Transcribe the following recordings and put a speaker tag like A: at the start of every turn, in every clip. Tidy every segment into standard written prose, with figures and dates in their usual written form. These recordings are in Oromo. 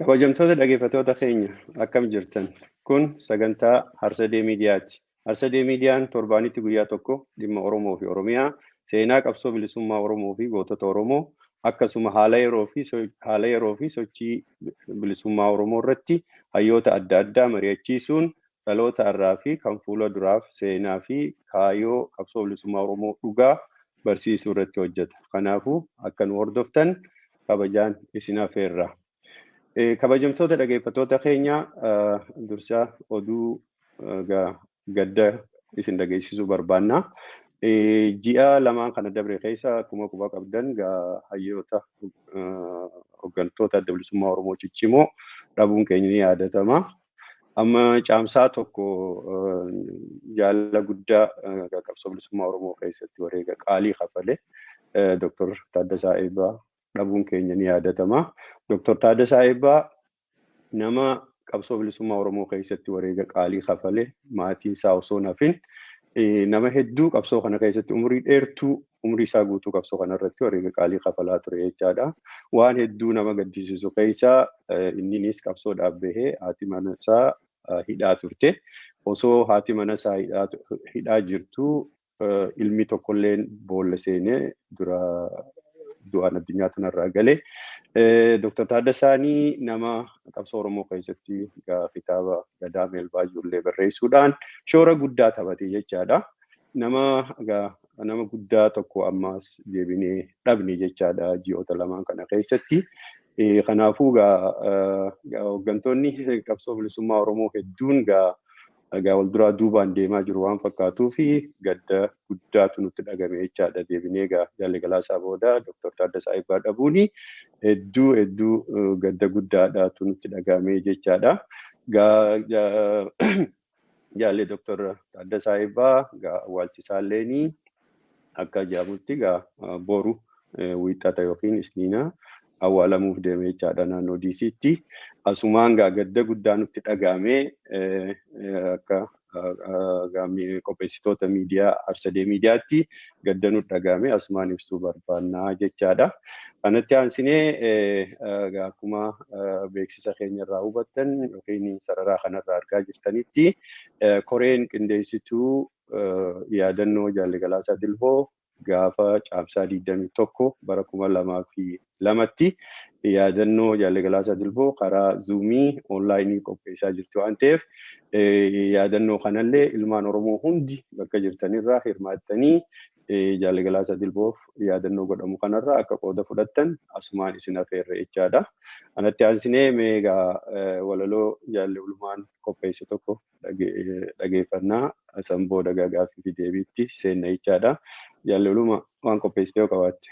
A: Kabajamtoota dhaggeeffattoota keenya akkam jirtan? Kun sagantaa Harsadee Miidiyaati. Harsadee Miidiyaan torbaanitti guyyaa tokko dhimma Oromoo fi Oromiyaa, seenaa qabsoo bilisummaa Oromoo fi gootota Oromoo, akkasuma haala yeroo fi sochii bilisummaa Oromoo irratti hayyoota adda addaa mari'achiisuun dhaloota har'aa fi kan fuula duraaf seenaa fi kaayyoo qabsoo bilisummaa Oromoo dhugaa barsiisuu irratti hojjeta. Kanaafuu akka nu hordoftan kabajaan isin affeerra. Kabajamtoota dhaggeeffattoota keenya dursaa oduu gadda isin dhageessisuu barbaanna. Ji'a lamaan kana dabre keessa akkuma quba qabdan hayyoota hooggantoota adda bilisummaa Oromoo ciccimoo dhabuun keenya ni yaadatama. Amma caamsaa tokko jaalala guddaa qabsoo bilisummaa Oromoo keessatti wareega qaalii kafale Dr. Taaddasaa Eebbaa dhabuun keenya ni yaadatama. Dr. Taaddasaa Eebbaa nama qabsoo bilisummaa Oromoo keessatti wareega qaalii kafale maatiin isaa osoo nafin nama hedduu qabsoo kana keessatti umurii dheertuu umurii isaa guutuu qabsoo kana irratti wareega qaalii kafalaa ture jechaadha. Waan hedduu nama gaddisiisu keessaa inninis qabsoodhaaf bahee haati mana isaa hidhaa turte. Osoo haati mana isaa hidhaa jirtu ilmi tokkolleen boolla seenee dura du'aan addunyaa kanarraa galee. Dr. Taaddasaanii nama qabsoo Oromoo keessatti kitaaba Gadaa Meelbaa ijoollee barreessuudhaan shoora guddaa taphate jechaadha. Nama guddaa tokko ammas deebinee dhabne jechaadha ji'oota lamaan kana keessatti. Kanaafuu hooggantoonni qabsoo bilisummaa Oromoo hedduun wal duraa duubaan deemaa jiru waan fakkaatuu fi gadda guddaatu nutti dhagame jechaadha. Deebinee jaalli galaasaa booda Dr. Taaddasaa Eebbaa dhabuuni hedduu gadda guddaadhaatu nutti dhagame jechaadha. Jaalli Dr. Taaddasaa Eebbaa awwaalchisaallee akka jedhamutti boru wiixata yookiin isniina awwaalamuuf deeme jechaadha naannoo DC'tti. Asumaan gadda guddaa nutti dhagame akka qopheessitoota miidiyaa Harsadee Miidiyaatti gadda nutti dhagame asumaan ibsuu barbaannaa jechaadha. Kanatti aansinee akkuma beeksisa keenya irraa hubattan yookiin sararaa kanarraa argaa jirtanitti koreen qindeessituu yaadannoo jaalli galaasaa Dilboo gaafa caamsaa 21 bara 2002tti yaadannoo jaalli galaasaa Dilboo karaa zuumii onlaayinii qopheessaa jirti waan ta'eef yaadannoo kanallee ilmaan Oromoo hundi bakka jirtanirraa hirmaattanii jaalli galaasaa Dilboof yaadannoo godhamu kanarraa akka qooda fudhattan asumaan isin affeerra jechaadha. Kanatti aansinee meegaa walaloo jaalli ulumaan qopheesse tokko dhageeffannaa san booda gaaffii fi deebiitti seenna jechaadha. Jaalli uluma waan qopheessite yoo qabaatte.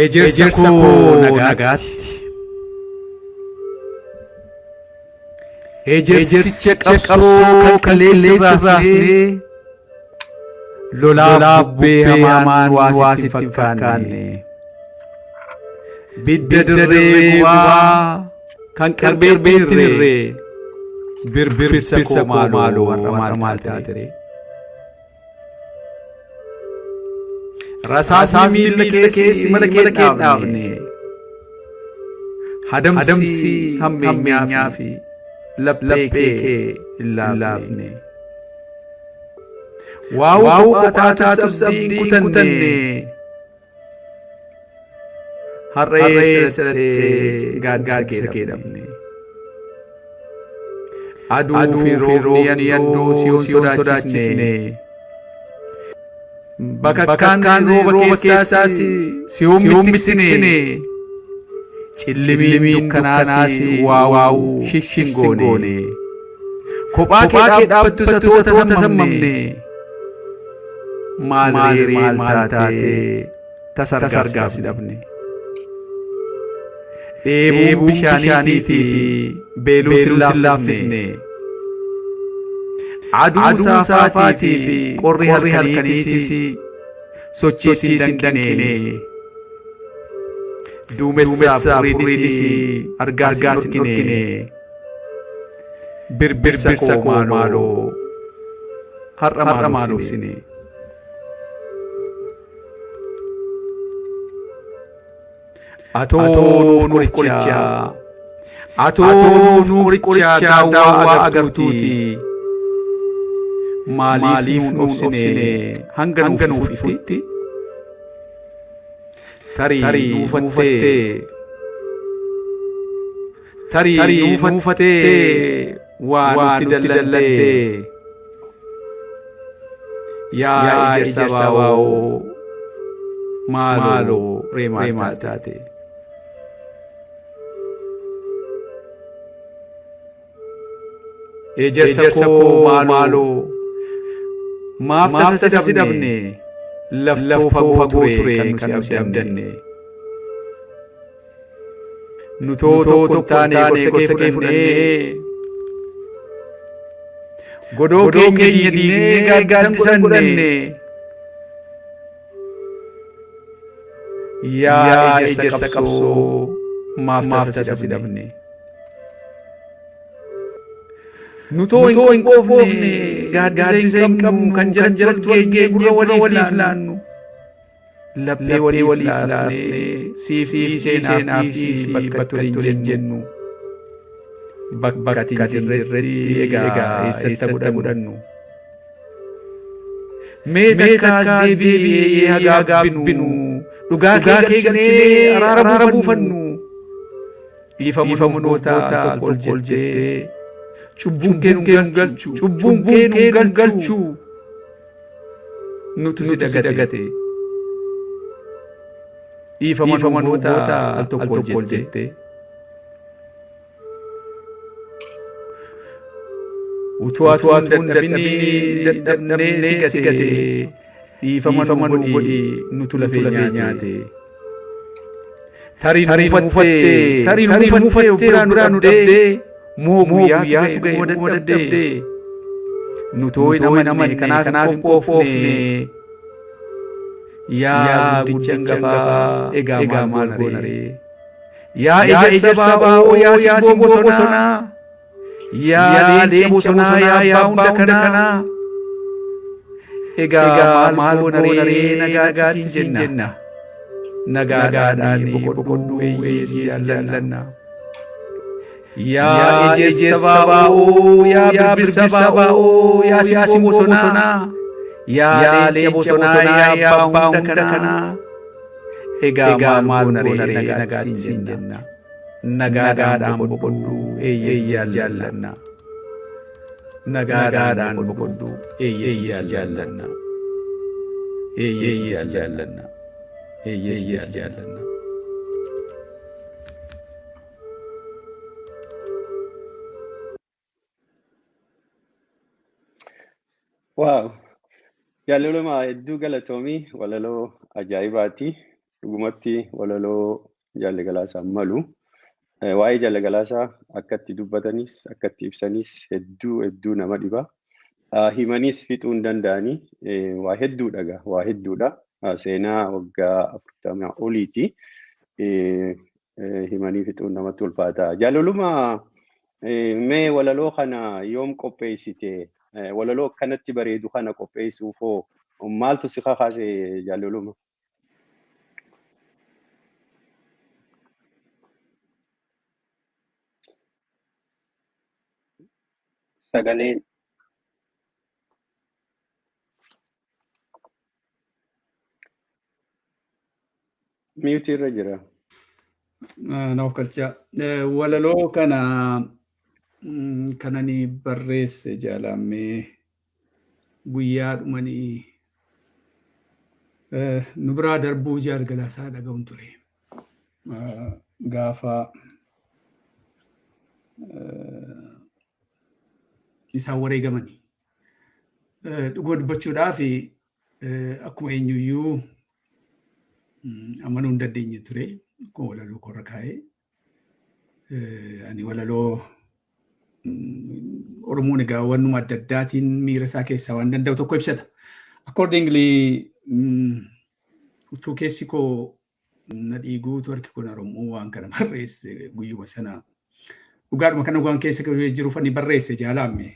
B: Ejersa koo nagaatti. Ejersicha qabsoo kaleessa baasnee lolaaf bubbee hamaan waasitti fakkaanne. Bidda dirree gubaa kan qarbee beektirree birbirsa koo maaloo warra maal taatire. Rasaasni miila keessi mala kee dhaabne hadamsi hammeenyaa fi laphee kee hin laafne. Waa'uu kataatu abdiin kutanne harree sirrattee gaadisa kee dhabne. Aduu fi roobni yannoo si sodaachisne bakakkaan rooba keessaas si hummiksine cillimiin dukkanaas waawuu shishingoone kophaa kee dhaabbattu satoo tasammamne maalree maal taatee tasargaaf si dhabne dheebuu bishaanii fi beeluu sin laaffisne aduu saafaatii fi qorri halkaniitis sochii sin danqine duumessa furiinis argaa sin dhorkine birbirsa koo maaloo har'a maal obsine atoo nuuf qorichaa daawwaa agartuuti maaliif nuuf obsine hanga nuuf ifutti tarii nuufattee waa nutti dallattee yaa ija sabaawoo maaloo ree maal taate ejersa koo maaloo maaf tasa si dhabne lafoo fagoo ture kan nu si abdanne nu tokko taanee gorsa kee fudhannee godoo keenya diignee gaaddisan godhanne yaa ejersa qabsoo maaf tasa si dhabne nutoo hin qoofne gaaddisa hin qabnu kan jalattu keenya gurra waliif laannu laphee waliif laanne siif seenaaf bakka tole jennu bakka hin jirretti egaa eessatti godhannu mee takkaas deebi'ee hagaa gaabbinu dhugaa kee galchinee araara buufannu dhiifamunoota tokko ol jettee cubbuun kee nu galchu nutu si dagate dhiifamanoota al tokko ol jette utuu atuun dadhabnee si gate dhiifamanuu godhi nutu lafee nyaate tarii nuufattee biraa nu dhabdee moo guyyaatu ga'e moo dadhabdee nutoo hin amanne kanaaf hin qoofne yaa guddicha hangafaa egaa maal goona ree yaa ejersa baaboo yaa simboo bosonaa yaa leenca bosonaa yaa hunda kanaa egaa maal goona ree nagaatti siin jenna nagaadhaan boqodhuu eeyyee jaallanna yaa ejersa baaboo yaa birbirsa baaboo yaa simboo bosonaa yaa leenca bosonaa yaa abbaa hunda kanaa egaa maal goona ree nagaatti siin jenna nagaadhaan boqodhuu eeyyee jaallanna nagaadhaan boqodhuu eeyyee jaallanna eeyyee jaallanna eeyyee jaallanna.
A: Waaw! Jaalaluma hedduu galatoomii walaloo ajaa'ibaati. Dhugumatti walaloo Jaalle Galaasaa malu. Waa'ee Jaalle Galaasaa akka itti dubbatanis akka itti ibsanis hedduu nama dhiba. Himanis fixuu hin danda'anii waa hedduudha. Waa hedduudha. Seenaa waggaa 40 oliiti. Himanii fixuun namatti ulfaata. Jaalaluma mee walaloo kana yoom qopheessite? Walaloo akkanatti bareedu kana qopheessuufoo maaltu si kakaase jaalaluma?
C: Sagaleen
A: miyuutii irra jira.
B: Naaf galcha. Walaloo kana kanani barreesse jaalammee guyyaa dhumanii Nu biraa darbuu jaalgalaasaa dhaga'uun ture. Gaafa isaan wareegamanii. Dhuguma dubbachuudhaaf akkuma eenyuyyuu amanuu hin dandeenye ture. Akkuma walaloo korra kaa'ee. Ani walaloo Oromoon egaa wannuma adda addaatiin miira isaa keessaa waan danda'u tokko ibsata. Accordingly, utuu keessi koo na dhiiguutu harki kun Oromoo waan kana barreesse guyyuma sana. Dhugaadhuma kana waan keessa jiruuf ani barreesse jaalaamme.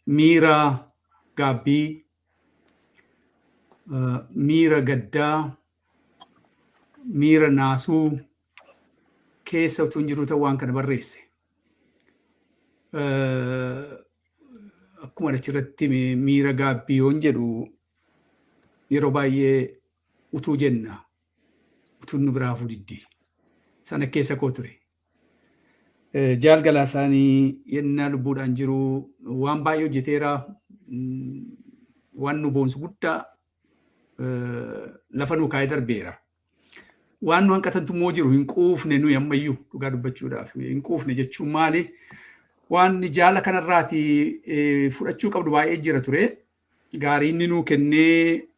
B: Miira gaabbii, miira gaddaa, miira naasuu keessa utuu hin jiru ta'u waan kana barreesse. Akkuma achirratti miira gaabbii yoon jedhu yeroo baay'ee utuu jenna, utuu nu biraa fudiddi. Sana keessa koo ture. Jaalgalaasaanii yennaa lubbuudhaan jiru waan baay'ee hojjeteera. Waan nu boonsu guddaa lafa nu kaa'ee darbeera. Waan nu hanqatantu immoo jiru hin quufne nuyi ammayyuu dhugaa dubbachuudhaaf. Hin quufne jechuun maali? Waan jaala kanarraati fudhachuu qabdu baay'ee jira ture. Gaarii inni nuu kennee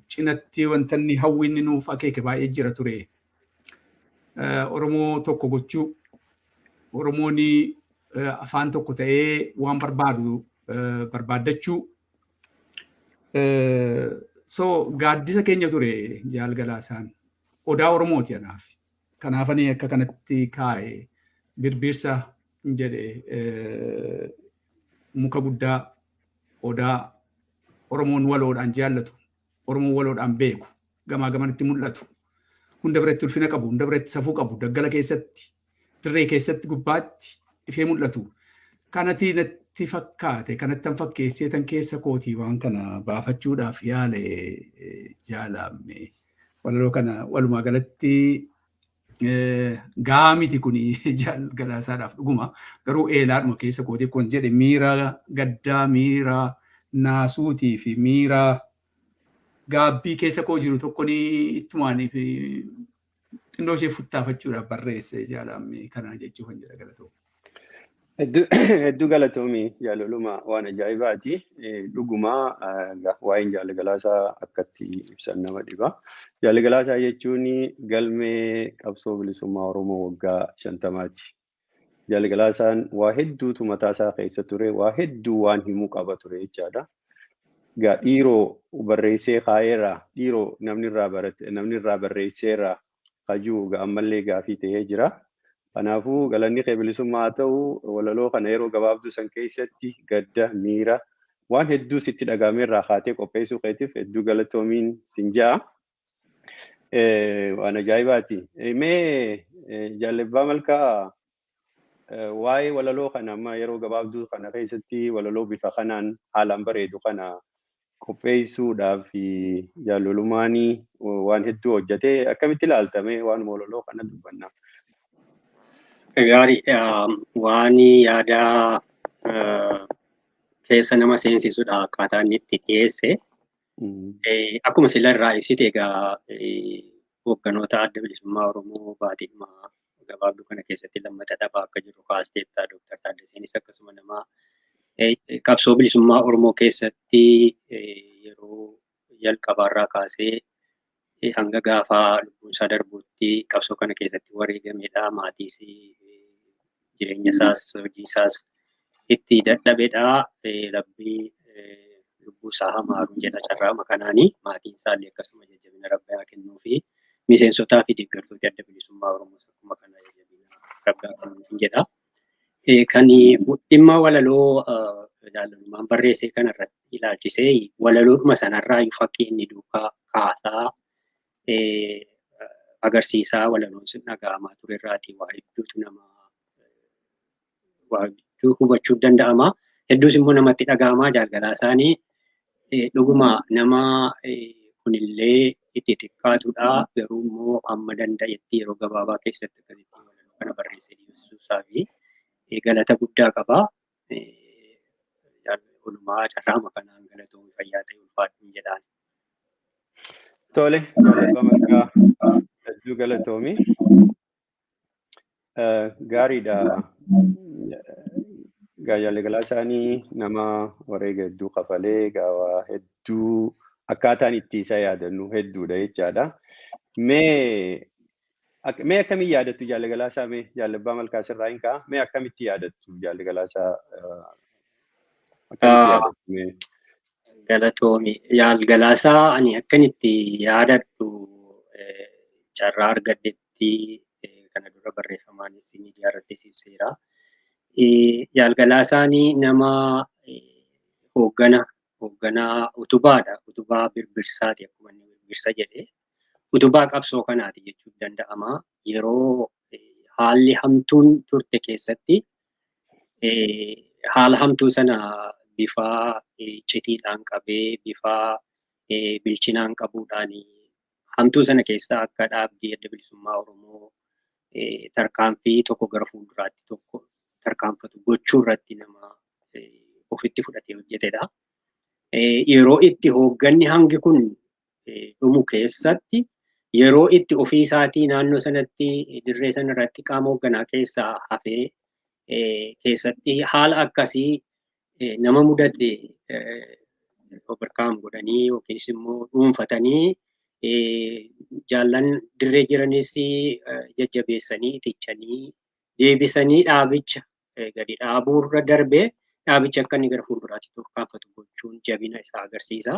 B: cinatti wanta inni hawwi inni nuuf akeeke baay'ee jira ture. Oromoo tokko gochuu, Oromoon afaan tokko ta'ee waan barbaadu barbaaddachuu. So gaaddisa keenya ture jaalgalaasaan. Odaa Oromooti anaaf. Kanaafanii akka kanatti kaa'e birbirsa jedhe muka guddaa odaa Oromoon waloodhaan jaallatu, Oromoon waloodhaan beeku, gamaa gamanitti mul'atu. Hunda biratti ulfina qabu, hunda biratti safuu qabu, daggala keessatti, dirree keessatti gubbaatti ifee mul'atu. Kanatti natti fakkaate, kanatti fakkeessee tan keessa kootii waan kana baafachuudhaaf yaale jaalamme. Walaloo kana walumaa galatti gahaa miti kuni jaalgalaasaadhaaf dhuguma. Garuu eelaadhuma keessa kootii kun jedhe miira gaddaa, miira naasuutii fi miira gaabbii keessa koo jiru tokkoon ittumaanii fi xinnoo ishee futtaafachuudhaaf barreesse jaalamme kana jechuuf hin jedha galatoo.
A: Hedduu galatoomii jaalaluma waan ajaa'ibaati. Dhugumaa waa'een jaalgalaasaa akkatti ibsan nama dhiba. Jaalgalaasaa jechuun galmee qabsoo bilisummaa Oromoo waggaa 50ti. Jaalgalaasaan waa hedduutu mataa isaa keessa ture, waa hedduu waan himuu qaba ture jechaadha. Dhiiroo barreessee kaa'eera, dhiiroo namni irraa barreesseera hajuu ammallee gaafii ta'ee jira. Kanaafuu galanni kee bilisummaa haa ta'u, walaloo kana yeroo gabaabduu san keessatti gadda, miira waan hedduu sitti dhagahameerraa kaatee qopheessuu keetiif hedduu galatoomiin sin ja'a. Waan ajaa'ibaati. Mee Jaalebbaa Malkaa waa'ee walaloo kana amma yeroo gabaabduu kana keessatti walaloo bifa kanaan haalaan bareedu kana qopheessuudhaaf jaalolumaanii waan hedduu hojjetee akkamitti ilaaltame waan walaloo kana dubbanna?
C: Gaarii waan yaadaa keessa nama seensisudha akkaataa inni itti dhiyeesse. Akkuma sila irraa ibsite egaa hoogganoota adda bilisummaa Oromoo baatiidhuma gabaabduu kana keessatti lammata dhabaa akka jiru kaasteetta Dr. Taaddaseenis akkasuma nama qabsoo bilisummaa Oromoo keessatti yeroo jalqabaarraa kaasee hanga gaafa lubbuunsaa darbuutti qabsoo kana keessatti wareegamedha. Maatiis jireenya isaas hojii isaas itti dadhabedha. Rabbii lubbuu isaa hamaaru jedha carraama kanaanii maatiin isaallee akkasuma jajjabina Rabbii haa kennuu fi miseensotaa fi deeggartoota adda bilisummaa Oromoo akkuma kana jajjabina Rabbii haa kennuuf jedha. Kan dhimma walaloo jaallalumaan barreessee kanarratti ilaalchisee walaloodhuma sanarraa fakkii inni duukaa kaasaa agarsiisaa walaloon sun dhaga'amaa turerraati waa hedduutu waa hedduu hubachuu danda'ama. Hedduus immoo namatti dhaga'amaa jaalgalaasaanii dhuguma nama kunillee itti xiqqaatudha. Garuu immoo amma danda'etti yeroo gabaabaa keessatti akkasitti walaloo kana barreessee dhiyeessuusaa fi galata guddaa qaba. Olumaa carraama kanaan galatoomii fayyaa ta'e ulfaadhuun jedhaan.
A: Tole, Jaalabbaa Malkaa hedduu galatoomii. Gaariidha. Jaalli Galaasaanii nama wareega hedduu kafalee gaawaa hedduu akkaataan itti isa yaadannu hedduudha jechaadha. Mee akkamiin yaadattu Jaalli Galaasaa? Mee Jaalabbaa Malkaa sirraa hin ka'a? Mee akkamitti yaadattu Jaalli Galaasaa? Akkamitti yaadattu?
C: Galatoomi. Jaal Galaasaa ani akkanitti yaadadhu carraa argadhetti kana dura barreeffamaanis miidiyaa irratti ibseera. Jaal Galaasaan nama hoogganaa utubaadha. Utubaa birbirsaati akkuma inni birbirsa jedhee. Utubaa qabsoo kanaati jechuun danda'ama. Yeroo haalli hamtuun turte keessatti haala hamtuu sana bifa citiidhaan qabee bifa bilchinaan qabuudhaan hamtuu sana keessaa akka dhaabbii adda bilisummaa Oromoo tarkaanfii tokko gara fuulduraatti tokko tarkaanfatu gochuu irratti nama ofitti fudhatee hojjetedha. Yeroo itti hoogganni hangi kun dhumu keessatti yeroo itti ofii isaatii naannoo sanatti dirree sana irratti qaama hoogganaa keessaa hafee keessatti haala akkasii nama mudate overcome godhanii yookiis immoo dhuunfatanii jaallan dirree jiranis jajjabeessanii itichanii deebisanii dhaabicha gadi dhaabuurra darbee dhaabicha akka inni gara fuulduraatti tarkaanfatu gochuun jabina isaa agarsiisa.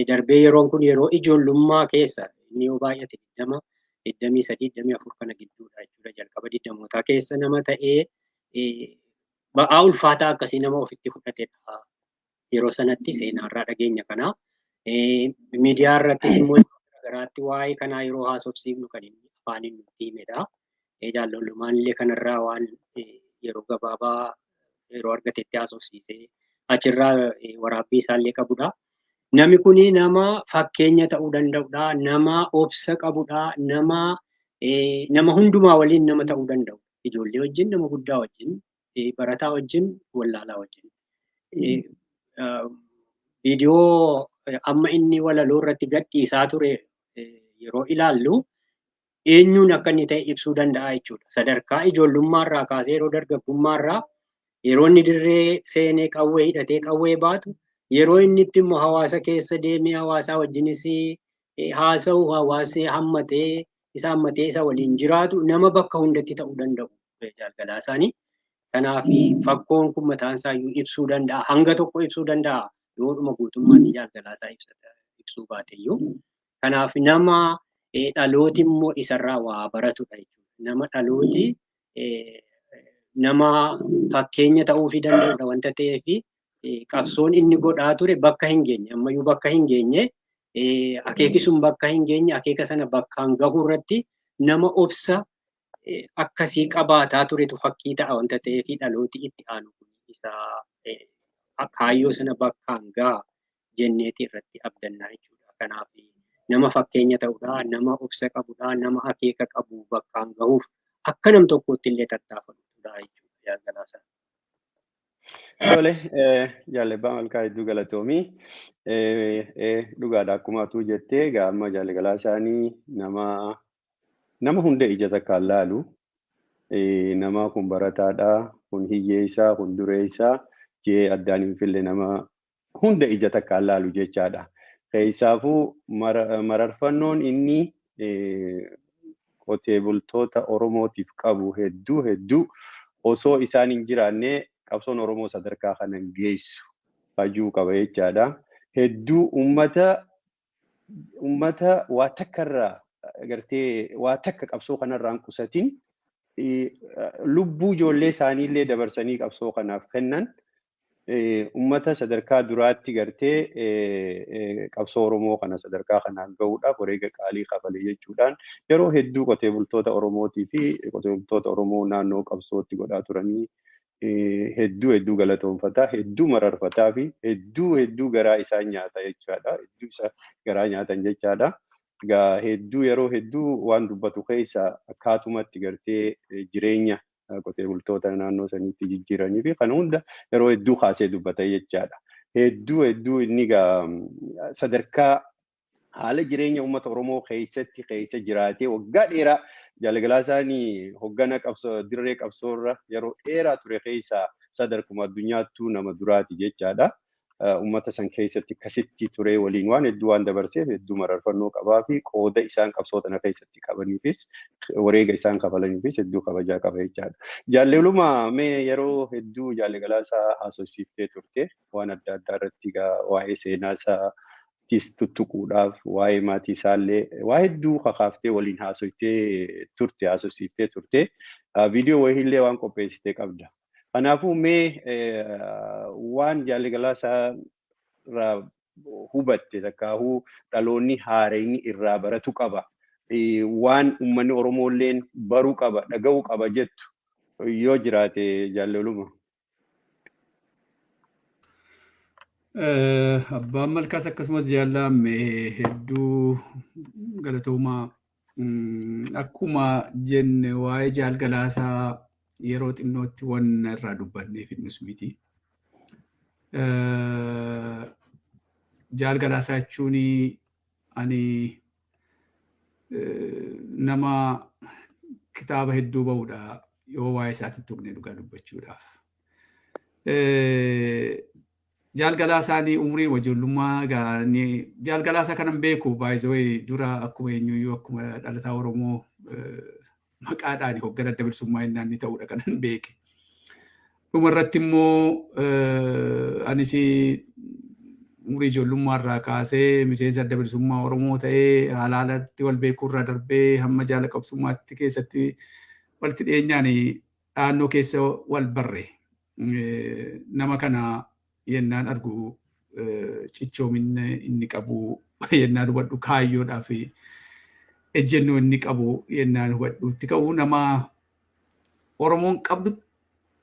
C: Darbee yeroon kun yeroo ijoollummaa keessa inni yoo baay'ate 23, 24 kana gidduudha jechuudha. Jalqaba 20mootaa keessa nama ta'ee ba'aa ulfaataa akkasii nama ofitti fudhatedha. Yeroo sanatti seenaarraa dhageenya kana. Miidiyaa irrattis immoo garaatti waa'ee kanaa yeroo haasofsiifnu kan inni afaaniin nutti himedha. Jaallollumaan illee kanarraa waan yeroo gabaabaa yeroo argatetti haasofsiisee achirraa waraabbii isaallee qabudha. Namni kun nama fakkeenya ta'uu danda'udha. Nama obsa qabudha. Nama hundumaa waliin nama ta'uu danda'u. Ijoollee wajjin, nama guddaa wajjin, barataa wajjin, wallaalaa wajjin. Viidiyoo amma inni walaloo irratti gadhiisaa ture yeroo ilaallu eenyuun akka inni ta'e ibsuu danda'a jechuudha. Sadarkaa ijoollummaarraa kaasee yeroo dargaggummaarraa yeroo inni dirree seenee qawwee hidhatee qawwee baatu yeroo inni itti immoo hawaasa keessa deemee hawaasaa wajjinis haasa'u hawaasee hammatee isa waliin jiraatu nama bakka hundatti ta'uu danda'u Jaal Galaasaanii. Kanaaf fakkoon kun mataan isaayyuu ibsuu danda'a. Hanga tokko ibsuu danda'a. Yoodhuma guutummaatti Jaal Galaasaa ibsuu baateyyuu. Kanaaf nama dhalooti immoo isarraa waa baratudha jechuudha. Nama dhalooti nama fakkeenya ta'uufii danda'udha wanta ta'eef qabsoon inni godhaa ture bakka hin geenye ammayyuu bakka hin geenye akeeki sun bakka hin geenye akeeka sana bakkaan gahuu irratti nama obsa akkasii qabaataa turetu fakkii ta'a wanta ta'eef dhalooti itti aanu kun isa kaayyoo sana bakkaan ga'a jenneeti irratti abdannaa jechuudha. Kanaaf nama fakkeenya ta'udha, nama obsa qabudha, nama akeeka qabu bakkaan gahuuf akka nam tokkootti illee tattaaffatudha jechuudha Jaal Galaasaa.
A: Tole, Jaalabbaa Malkaa hedduu galatoomii. Dhugaadha akkuma atuu jettee egaa amma Jaal Galaasaanii nama hunda ija takkaan laalu. Nama kun barataadha, kun hiyyeessaa, kun dureessaa jee addaan hin fille nama hunda ija takkaan laalu jechaadha. Keessaafuu mararfannoon inni qotee bultoota Oromootiif qabu hedduu osoo isaan hin jiraanne qabsoon Oromoo sadarkaa kanan geessu fajjuu qaba jechaadha. Hedduu uummata waa takkarraa agartee waa takka qabsoo kanarraan qusatin lubbuu ijoollee isaaniillee dabarsanii qabsoo kanaaf kennan uummata sadarkaa duraatti gartee qabsoo Oromoo kana sadarkaa kanaan gahuudhaaf wareega qaalii kafalee jechuudhaan yeroo hedduu qotee bultoota Oromootii fi qotee bultoota Oromoo naannoo qabsootti godhaa turanii hedduu galatoonfataa, hedduu mararfataa fi hedduu garaa isaa nyaata jechaadha. Hedduu isa garaa nyaatan jechaadha. Egaa yeroo hedduu waan dubbatu keessa akkaatumatti gartee jireenya qotee bultoota naannoo saniitti jijjiiranii fi kana hunda yeroo hedduu kaasee dubbata jechaadha. Hedduu inni sadarkaa haala jireenya uummata Oromoo keessa jiraatee waggaa dheeraa Jaalgalaa isaanii hoggana dirree qabsoorra yeroo dheeraa ture keessa sadarkuma addunyaattuu nama duraati jechaadha. Uummata san keessatti akkasitti ture waliin waan hedduu waan dabarseef hedduu mararfannoo qabaa fi qooda isaan qabsoo tana keessatti qabaniifis wareega isaan kafalaniifis hedduu kabajaa qaba jechaadha. Jaallaluma mee yeroo hedduu Jaalgalaa isaa haasofsiiftee turte waan adda addaa irratti waa'ee seenaa isaa tuttuquudhaaf waa'ee maatii isaallee waa hedduu kakaaftee waliin haasofsiiftee turte viidiyoo wayiillee waan qopheessitee qabda. Kanaafuu mee waan Jaalgalaa isaa irraa hubatte takkaahuu dhaloonni haarayni irraa baratu qaba. Waan uummanni Oromoolleen baruu qaba, dhaga'uu qaba jettu yoo jiraate Jaallaluma.
B: Abbaan Malkaas akkasumas jaallame hedduu galatoomaa akkuma jenne waa'ee Jaalgalaa isaa yeroo xinnootti waan irraa dubbanneef innus miti. Jaalgalaa isaa jechuun ani nama kitaaba hedduu ba'uudha yoo waa'ee isaatti tuqne dhugaa dubbachuudhaaf. Jaalgalaa isaanii umriin ijoollummaa Jaalgalaa isaa kanan beeku baay'ee dura akkuma eenyuyyuu akkuma dhalataa Oromoo maqaadhaan hoggana adda bilisummaa inni ta'uudha kanan beeke. Dhumarratti immoo anis umurii ijoollummaa irraa kaasee miseensa adda bilisummaa Oromoo ta'ee haalaalatti wal beekuu irraa darbee hamma jaala qabsummaatti keessatti walitti dhiyeenyaan dhaannoo keessa wal barre. Nama kana yennaan argu cichoomina inni qabu yennaan hubadhu kaayyoodhaa fi ejjennoo inni qabu yennaan hubadhuutti ka'u nama Oromoon qabdu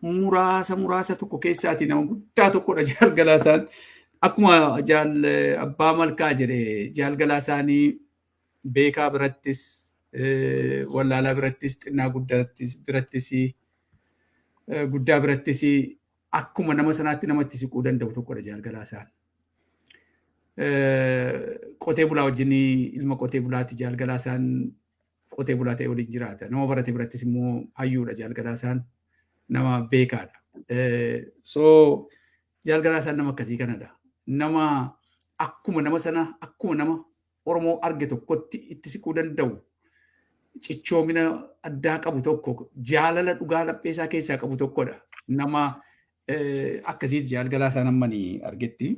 B: muraasa tokko keessaati nama guddaa tokkodha Jaalgalaa isaan. Akkuma Abbaa Malkaa jedhe Jaalgalaa isaanii beekaa birattis wallaalaa birattis xinnaa guddaa birattis akkuma nama sanaatti namatti siquu danda'u tokkodha Jaalgalaa isaan. Qotee bulaa wajjin ilma qotee bulaati Jaalgalaa isaan qotee bulaa ta'e waliin jiraata. Nama barate birattis immoo hayyuudha Jaalgalaa isaan nama beekaadha. Jaalgalaa isaan nama akkasii kanadha. Nama akkuma nama Oromoo arge tokkotti itti siquu danda'u cichoomina addaa qabu tokko jaalala dhugaa lapheesaa keessaa qabu tokkodha. Nama akkasiiti Jaalgalaa isaan ammanii argetti.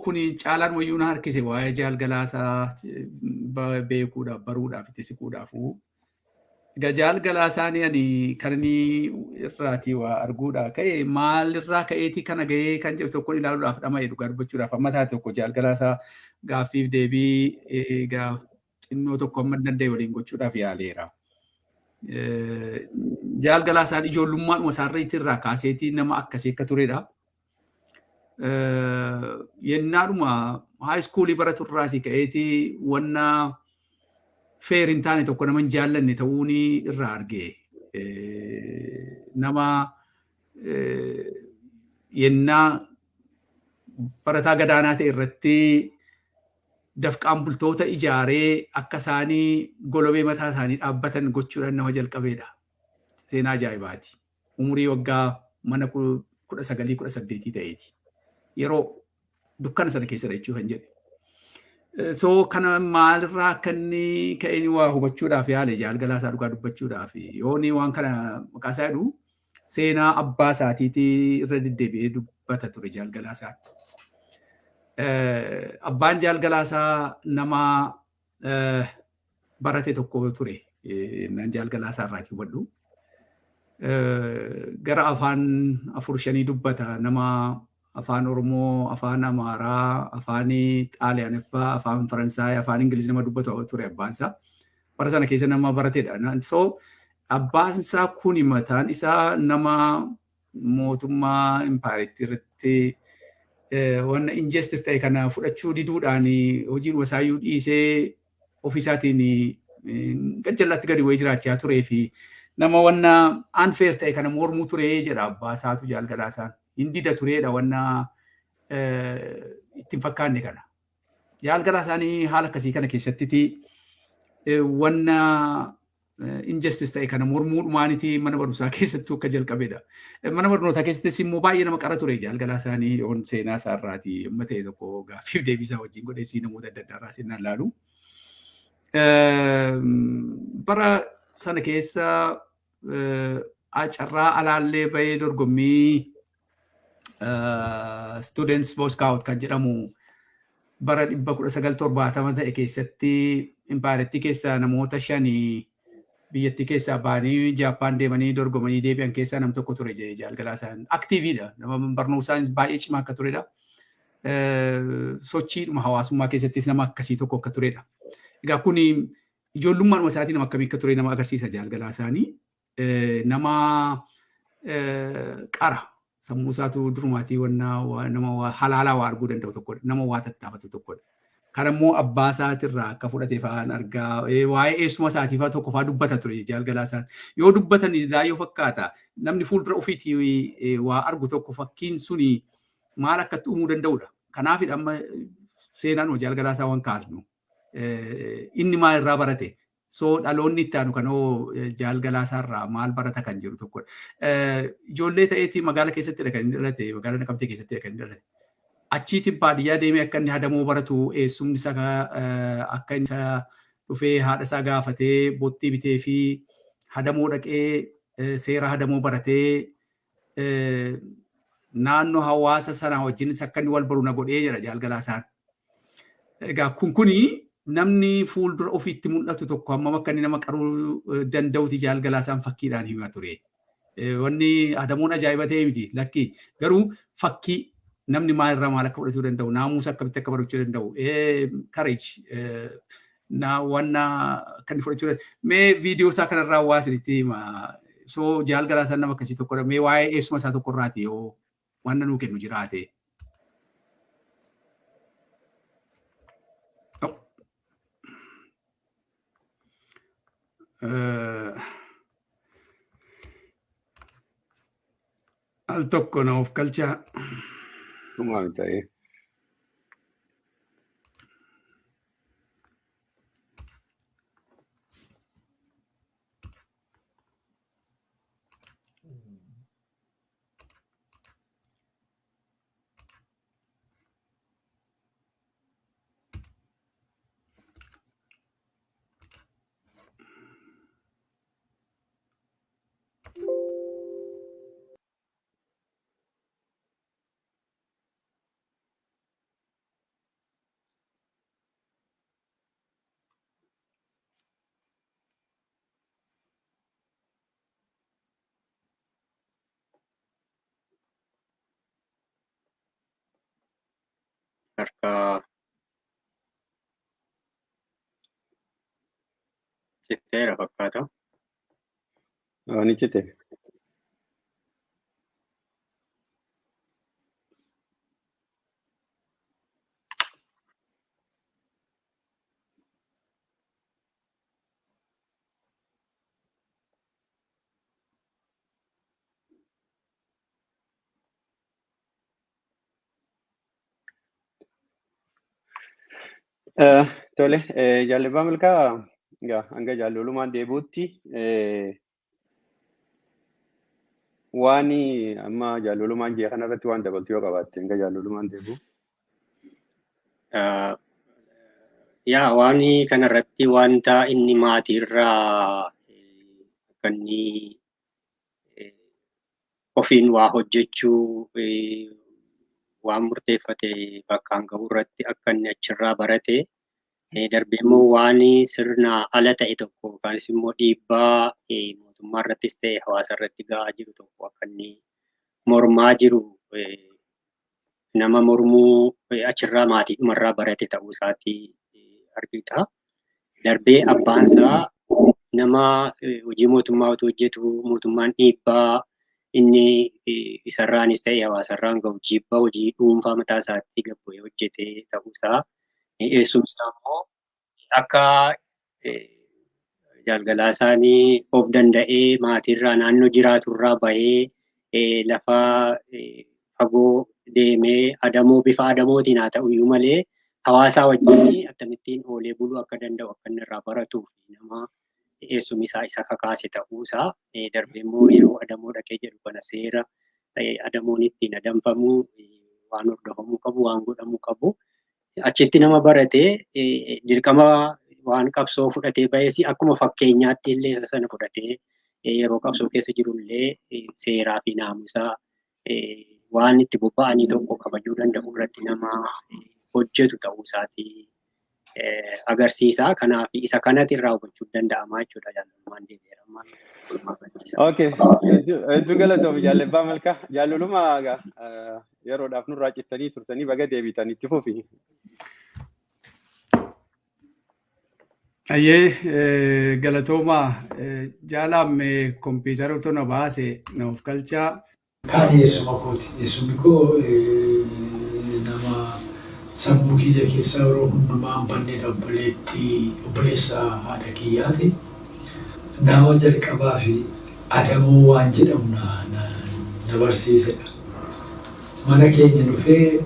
B: Kuni caalaan wayyuu na harkise waa'ee Jaalgalaa isaa beekuudhaaf baruudhaaf itti siquudhaafu. Jaalgalaa isaanii ani kan inni irraati waa arguudhaa ka'e maalirraa ka'eeti kana ga'ee kan jedhu tokko ilaaluudhaaf dhama'e dhugaa dubbachuudhaaf amma taate tokko Jaalgalaa isaa gaaffiif deebii xinnoo tokko amma danda'e waliin gochuudhaaf yaaleera. Jaalgalaa isaan ijoollummaadhuma isaarratti irraa kaaseetii nama akkasii akka turedha. Yennaadhuma haayiskuulii baratu irraati ka'eetii wanna feer hin taane tokko nama hin jaallanne ta'uun irraa arge. Nama yennaa barataa gadaanaa ta'e irratti dafqaan bultoota ijaaree akka isaanii golobee mataa isaanii dhaabbatan gochuudhaan nama jalqabeedha. Seenaa ajaa'ibaati. Umurii waggaa mana 19-18 ta'eeti. Yeroo dukkana sana keessadha jechuu kan jedhe. Kana maalirraa akka inni ka'een waa hubachuudhaaf yaale Jaalgalaa isaa dhugaa dubbachuudhaaf yooni waan kana maqaa isaa jedhu seenaa abbaa isaatiitii irra deddeebi'ee dubbata ture Jaalgalaa isaa. Abbaan Jaalgalaa isaa nama barate tokko ture Jaalgalaa isaa irraati hubadhu. Gara afaan 4-5 dubbata nama afaan Oromoo, afaan Amaaraa, afaan Xaaliyaaniffaa, afaan Faransaay, afaan Ingilizi nama dubbatu ture abbaan isaa. Bara sana keessa nama baratedha. Abbaan isaa kun mataan isaa nama mootummaa impaayiriitti irratti wanna injustice ta'e kana fudhachuu diduudhaan hojiin wasaayyuu dhiisee ofiisaatiin gajjallatti gadi wayii jiraachaa turee fi nama wanna unfair ta'e kana mormuu turee jedha abbaa isaatu jaalgalaa isaan. Hindida tureedha wanna ittiin fakkaanne kana. Jaalgalaa isaanii haala akkasii kana keessattiti wanna injustice ta'e kana mormuudhumaaniti mana barumsaa keessattuu akka jalqabedha. Mana barnootaa keessattis immoo baay'ee nama qara ture jaalgalaa isaanii on seenaa isaarraati amma ta'e tokko gaaffiif deebisaa wajjin godheessii namoota adda addaa irraa seenaan laalu. Bara sana keessa carraa alaallee bahee dorgommii students boy scout kan jedhamu bara 1970 ta'e keessatti impaaretti keessa namoota 5 biyyattii keessaa ba'anii Jaappaan deemanii dorgomanii deebi'an keessaa nam tokko ture jaalgalaa isaan aktiiviidha. Nama barnootaanis baay'ee cimaa akka turedha. Sochiidhuma hawaasummaa keessattis nama akkasii tokko akka turedha. Egaa kun ijoollummaan isaatii nama akkamii akka ture nama agarsiisa jaalgalaa isaanii. Nama qara sammuu isaatu durumaatii nama halaalaa waa arguu danda'u tokkodha. Nama waa tattaafatu tokkodha. Kan immoo abbaa isaatirraa akka fudhate fa'aan argaa waa'ee eessuma isaatii fa'aa tokko fa'aa dubbata ture jaalgalaa isaan. Yoo dubbatan yoo fakkaata namni fuuldura ofiitii waa argu tokko fakkiin suni maal akkatti uumuu danda'udha. Kanaafidha amma seenaan jaalgalaa isaa waan kaasnu. Inni maal irraa barate? So dhaloonni itti aanu kanoo jaalgalaa isaarraa maal barata kan jiru tokkodha. Ijoollee ta'eeti magaala keessattidha kan inni dhalate, magaala Naqamtee keessattidha kan inni dhalate. Achiitiin baadiyyaa deemee akka inni hadamoo baratu eessumni isaa akka inni dhufee haadha isaa gaafatee bottii bitee fi hadamoo dhaqee seera hadamoo baratee naannoo hawaasa sanaa wajjin akka inni wal baru na godhee jira jaalgalaa isaan. Egaa kuni namni fuuldura ofiitti mul'atu tokko hammam akka inni nama qaruu danda'uti jaalgalaa isaan fakkiidhaan himaa ture. Wanni hadamoon ajaa'iba ta'e miti lakki garuu fakkii namni maal irraa maal akka fudhachuu danda'u naamusa akkamitti akka barachuu danda'u courage wanna kan fudhachuu danda'u mee viidiyoo isaa kanarraa hawaasnitti so jaalgalaa isaan nama akkasii tokkodha mee waa'ee eessuma isaa tokkorraati yoo wanna nuu kennu jiraate. Al tokko na of galchaa.
A: Maal ta'e?
C: Harka citteera fakkaata.
A: Ni citte. Tole, jaallibaa milkaa hanga jaallolumaan deebuutti waan amma jaallolumaan jee kanarratti waan dabaltu yoo qabaatte hanga jaallolumaan deebu.
C: Yaa waan kanarratti wanta inni maatiirraa akka inni ofiin waa hojjechuu waan murteeffate bakkaan ga'u irratti akka inni achirraa barate darbee immoo waan sirna ala ta'e tokko yookaanis immoo dhiibbaa mootummaa irrattis ta'e hawaasa irratti ga'aa jiru tokko akka inni mormaa jiru nama mormuu achirraa maatiidhumarraa barate ta'uu isaatii argita. Darbee abbaansaa nama hojii mootummaa otoo hojjetu mootummaan dhiibbaa inni isarraanis ta'e hawaasarraan ga'u jibba hojii dhuunfaa mataa isaatti gabbu'ee hojjetee ta'uusaa eessumni isaa immoo akka Jaalgalaasaanii of danda'ee maatiirraa naannoo jiraaturraa bahee lafa fagoo deemee bifa adamootiin haa ta'u iyyuu malee hawaasaa wajjin akkamittiin oolee buluu akka danda'u akka inni irraa baratuuf nama eessumni isaa isa kakaase ta'uusaa darbee immoo yeroo adamoo dhaqee jedhu kana seera adamoon ittiin adamfamu waan hordofamuu qabu waan godhamuu qabu achitti nama baratee dirqama waan qabsoo fudhatee bahees akkuma fakkeenyaatti illee sana fudhatee yeroo qabsoo keessa jirullee seeraa fi naamusaa waan itti bobba'anii tokko kabajuu danda'u irratti nama hojjetu ta'uu isaatii agarsiisa. Kanaaf isa kanatti irraa hubachuu danda'ama jechuudha jaallalummaan deebi'eeramaa.
A: Okay. Hedduu galatoom jaalleffaa malkaa jaalluluma yeroodhaaf nurraa cittanii turtanii baga deebitanii itti fufi.
B: Ayyee galatooma jaalamme kompiitara otoo na baase na of galchaa.
D: Kaan eessuma kooti. Eessumni koo nama sammuu kiyya keessaa yeroo hundumaa hin banneen obboleessa haadha kiyyaati. Nama jalqabaa fi adamoo waan jedhamu na barsiisedha. Mana keenya dhufee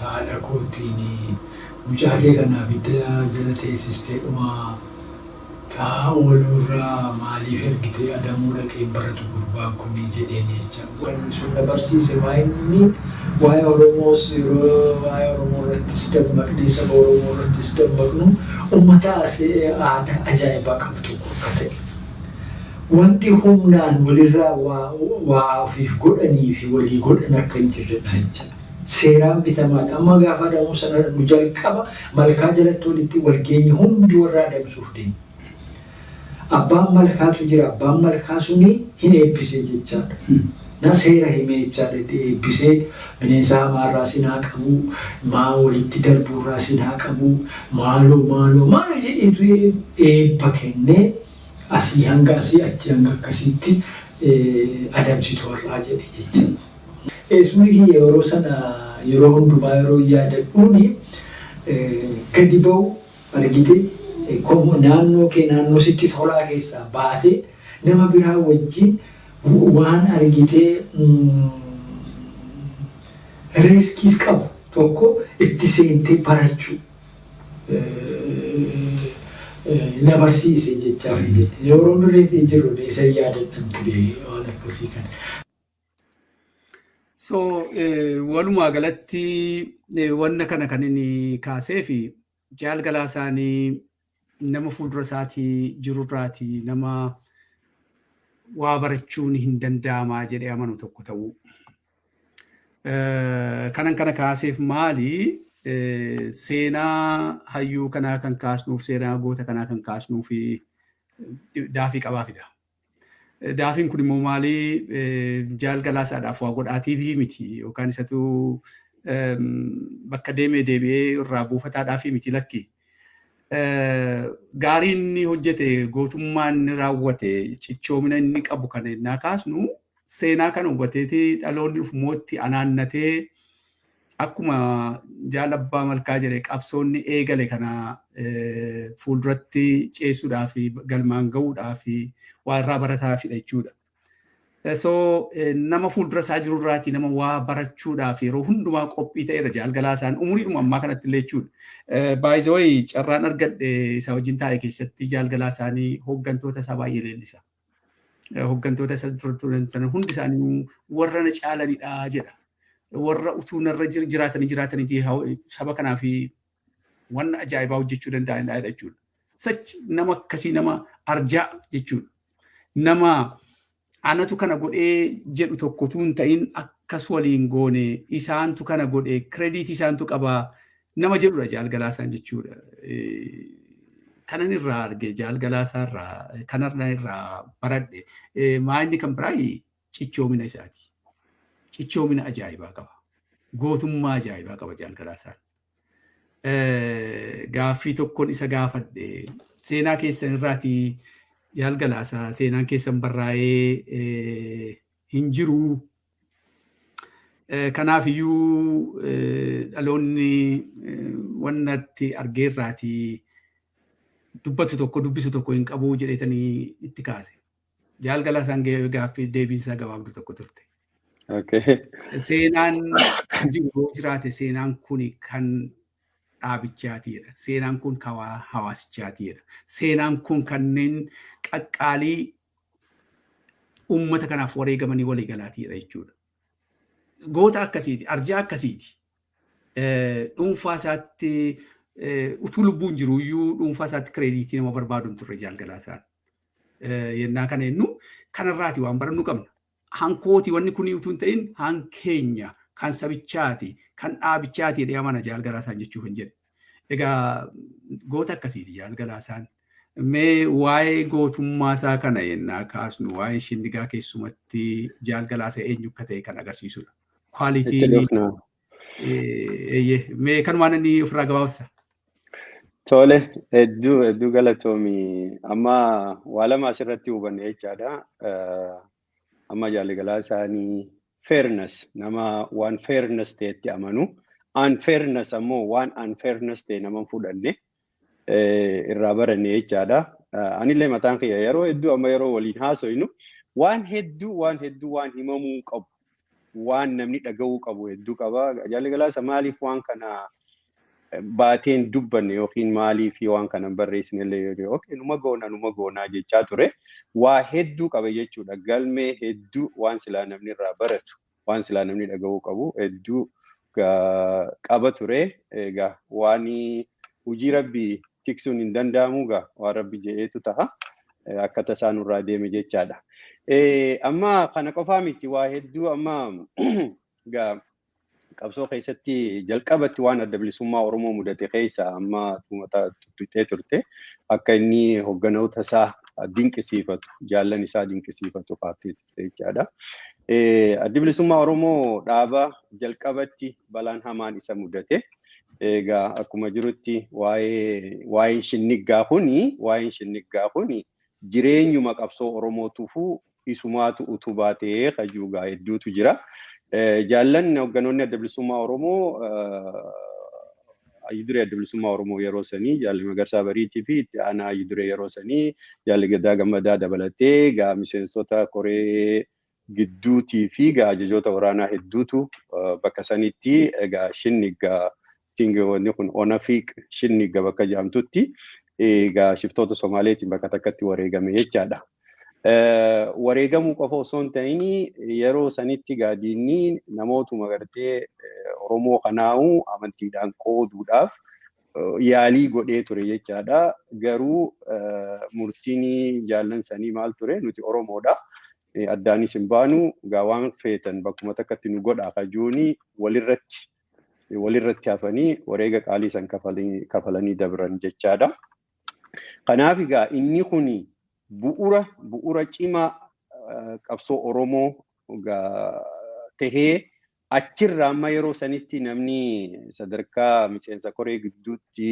D: haadha kootiin mucaa kee kana abidda jala teessistee dhuma taa'aa oolurraa maaliif ergitee adamoo dhaqee baratu gurbaan kun jedheen jecha. Wanni sun na barsiise waa'inni waa'ee Oromoos yeroo waa'ee Oromoo irrattis dammaqnee saba Oromoo irrattis dammaqnu uummata aadaa ajaa'ibaa qabu tokko akka ta'e. Wanti humnaan walirraa waa ofiif godhanii fi walii godhan akka hin jirredha jecha. Seeraan bitamaadha. Amma gaafa adamoo sana nu jalqaba malkaa jalatti walitti walgeenye hundi warra adamsuuf deemu. Abbaan malkaatu jira. Abbaan malkaa suni hin eebbisee jechaadha. Na seera himee jechaadha. Eebbisee bineensa hamaarraa sin haa qabu, maa walitti darbuurraa sin haa qabu, maaloo jedheetu eebba kennee asii hanga asii achi hanga akkasitti adamsitu warraa jedhe jecha. Eessumni kiyya yeroo sana yeroo hundumaa yeroo yaadadhuuni gadi ba'u argite naannoo sitti tolaa keessaa baatee nama biraa wajjin waan argitee riskiis qabu tokko itti seentee barachuu na barsiise jechaaf yeroo dureetii jiru isa yaadadhan ture waan akkasii kana.
B: So walumaa galatti wanna kana kan inni kaasee fi jaalgalaasaanii nama fuuldura isaatii jirurraatii nama waa barachuun hin danda'amaa jedhee amanu tokko ta'uu. Kanan kana kaaseef maali seenaa hayyuu kanaa kan kaasnuuf seenaa goota kanaa kan kaasnuuf daafii qabaafidha. Daafiin kun immoo maali jaalgalaasaadhaaf waa godhaatiif miti yookaan isatu bakka deebi'ee irraa buufataadhaaf miti lakki. Gaariin inni hojjete gootummaan inni raawwate cichoomina inni qabu kan innaa kaasnu seenaa kana hubateeti dhaloonni dhufumootti anaannatee akkuma jaalabbaa malkaa jedhe qabsoonni eegale kana fuulduratti ceessuudhaaf galmaan ga'uudhaaf waa irraa barataafidha jechuudha. So nama fuuldura isaa jirurraatii nama waa barachuudhaaf yeroo hundumaa qophii ta'eera jaalgalaasaan umuriidhuma ammaa kanatti illee jechuudha. By the way carraan argadhe isa wajjin taa'e keessatti jaalgalaasaanii hooggantoota isaa baay'ee leellisa. Hooggantoota isa dura turan sana hundi isaanii warra na caalanidha jedha. Warra utuu narra jiraatanii saba kanaaf waan ajaa'ibaa hojjechuu danda'anidha jechuudha. Sach nama akkasii nama arjaa jechuudha. Nama anatu kana godhee jedhu tokkotu hin ta'in akkas waliin goone isaantu kana godhee krediitii isaantu qabaa nama jedhudha jaalgalaasaan jechuudha. Kanan irraa arge jaalgalaasaarraa kanarraa irraa baradhe maayinni kan biraa cichoomina isaati. Cichoomina ajaa'ibaa qaba. Gootummaa ajaa'ibaa qaba jaalgalaasaan. Gaaffii tokkoon isa gaafadhe seenaa keessan irraatii jaalgalaasaa seenaan keessan barraa'ee hin jiru. Kanaafiyyuu dhaloonni wannatti argeerraatii dubbatu tokko dubbisu tokko hin qabu jedhetanii itti kaase. Jaal Galaasaan gaaffii deebiinsaa gabaabduu tokko turte. Seenaan jiru jiraate seenaan kun kan dhaabichaatiidha. Seenaan kun kan hawaasichaatiidha. Seenaan kun kanneen qaqqaalii uummata kanaaf wareegamanii walii galaatiidha jechuudha. Goota akkasiiti, arjaa akkasiiti. Dhuunfaa isaatti utuu lubbuun jiru iyyuu dhuunfaa isaatti kireediitii nama barbaadu turre Jaal Galaasaan. Yennaa kana jennu kanarraati waan barannu qabna. Hankooti wanni kun utuu hin ta'in hankeenya kan sabichaati kan dhaabichaati jedhee amana Jaal Galaasaan jechuu hin jedhe. Egaa goota akkasiiti Jaal Galaasaan. Mee waa'ee gootummaa isaa kana yennaa kaasnu waa'ee shinnigaa keessumatti Jaal Galaasaa eenyu akka ta'e kan agarsiisudha. Kwaalitiin mee kanumaan inni ofirraa gabaabsa.
A: Tole hedduu galatoomii amma waa lama asirratti hubanne jechaadha. Amma Jaal Galaasaanii fairness nama waan fairness ta'etti amanu unfairness ammoo waan unfairness ta'e nama fudhanne irraa baranne jechaadha. Anillee mataan kiyya yeroo hedduu amma yeroo waliin haasofnu waan hedduu himamuu qabu waan namni dhaga'uu qabu hedduu qaba. Jaal Galaasaa maaliif waan kana baateen dubbanne yookiin maaliif waan kana barreessinellee yookiin numa goonaa jechaa ture. Waa hedduu qaba jechuudha. Galmee hedduu waan silaa namni irraa baratu waan silaa namni dhaga'uu qabu hedduu qaba ture. Egaa waan hojii rabbii tiksuun hin danda'amu waan rabbi jedheetu ta'a. Akka tasaa nurraa deeme jechaadha. Amma kana qofaa miti waa hedduu amma qabsoo keessatti jalqabatti waan adda bilisummaa Oromoo mudate keessa amma tuutee turte akka inni hogganoota isaa dinqisiifatu jaallan isaa dinqisiifatu paartii jechaadha. Adda bilisummaa Oromoo dhaaba jalqabatti balaan hamaan isa mudate. Egaa akkuma jirutti waa'een shinniggaa kuni jireenyuma qabsoo Oromootuufuu isumaatu utubaa ta'ee qajuugaa hedduutu jira. Jaallan hogganoonni adda bilisummaa Oromoo Ayyiduree adda bilisummaa Oromoo yeroo sanii Jaalli Magarsaa Bariitii fi itti aanaa Ayyiduree yeroo sanii Jaalli Gadaa Gammadaa dabalatee miseensota koree gidduutii fi ajajoota waraanaa hedduutu bakka sanitti egaa shinniggaa tingoonni kun Onafiiq shinnigga bakka jedhamtutti egaa shiftoota Somaaleetiin bakka takkatti wareegame jechaadha. Wareegamuu qofa osoo hin ta'in yeroo sanitti gaadiinni namootuma gartee Oromoo kanaa'u amantiidhaan qooduudhaaf yaalii godhee ture jechaadha. Garuu murtiin jaallan sanii maal ture? Nuti Oromoodha. Addaanis hin baanu waan feetan bakkuma takkatti nu godhaa kajuuni walirratti hafanii wareega qaalii san kafalanii dabran jechaadha. Kanaaf egaa inni kuni bu'uura cimaa qabsoo Oromoo tahee achirraa amma yeroo sanitti namni sadarkaa miseensa koree gidduutti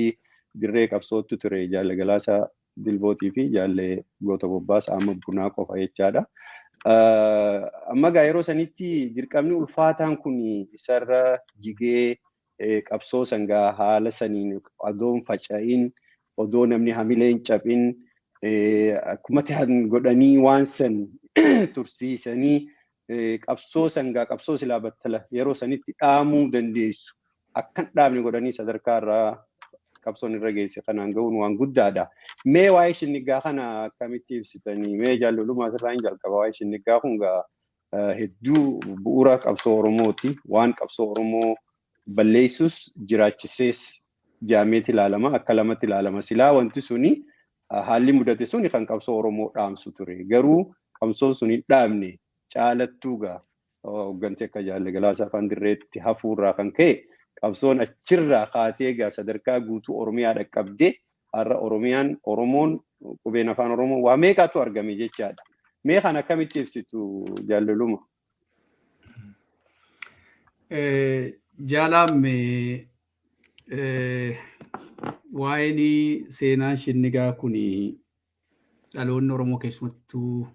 A: dirree qabsootti ture Jaal Galaasaa Dilbootii fi Jaallee Goota Bobbaas amma bunaa qofa jechaadha. Amma yeroo sanitti dirqamni ulfaataan kun isarra jigee qabsoo sangaa haala saniin odoon faca'in odoo namni hamileen cabin akkuma ta'an godhanii waan san tursiisanii qabsoo sangaa qabsoo silaa battala yeroo sanitti dhaamuu dandeessu akkan dhaabni godhanii sadarkaa irraa qabsoon irra geesse kanaan ga'uun waan guddaadha. Mee waa'ee shinniggaa kana akkamitti ibsitanii? Mee jaallolumaa asirraa hin jalqaba waa'ee shinniggaa kun hedduu bu'uura qabsoo Oromooti. Waan qabsoo Oromoo balleessus jiraachisees jaameeti ilaalama akka lamatti ilaalama. Silaa wanti suni haalli mudate suni kan qabsoo Oromoo dhaamsu ture. Garuu qabsoon suni dhaabne caalattuu hooggansi akka Jaal Galaasaa afaan dirreetti hafuurraa kan ka'e qabsoon achirraa kaatee sadarkaa guutuu Oromiyaa dhaqqabdee har'a Oromoon qubeen afaan Oromoo waa meeqatu argame jechaadha. Mee kana akkamitti ibsitu jaalloluma?
B: Jaalaamme waa'een seenaa shinnigaa kun dhaloonni Oromoo keessumattuu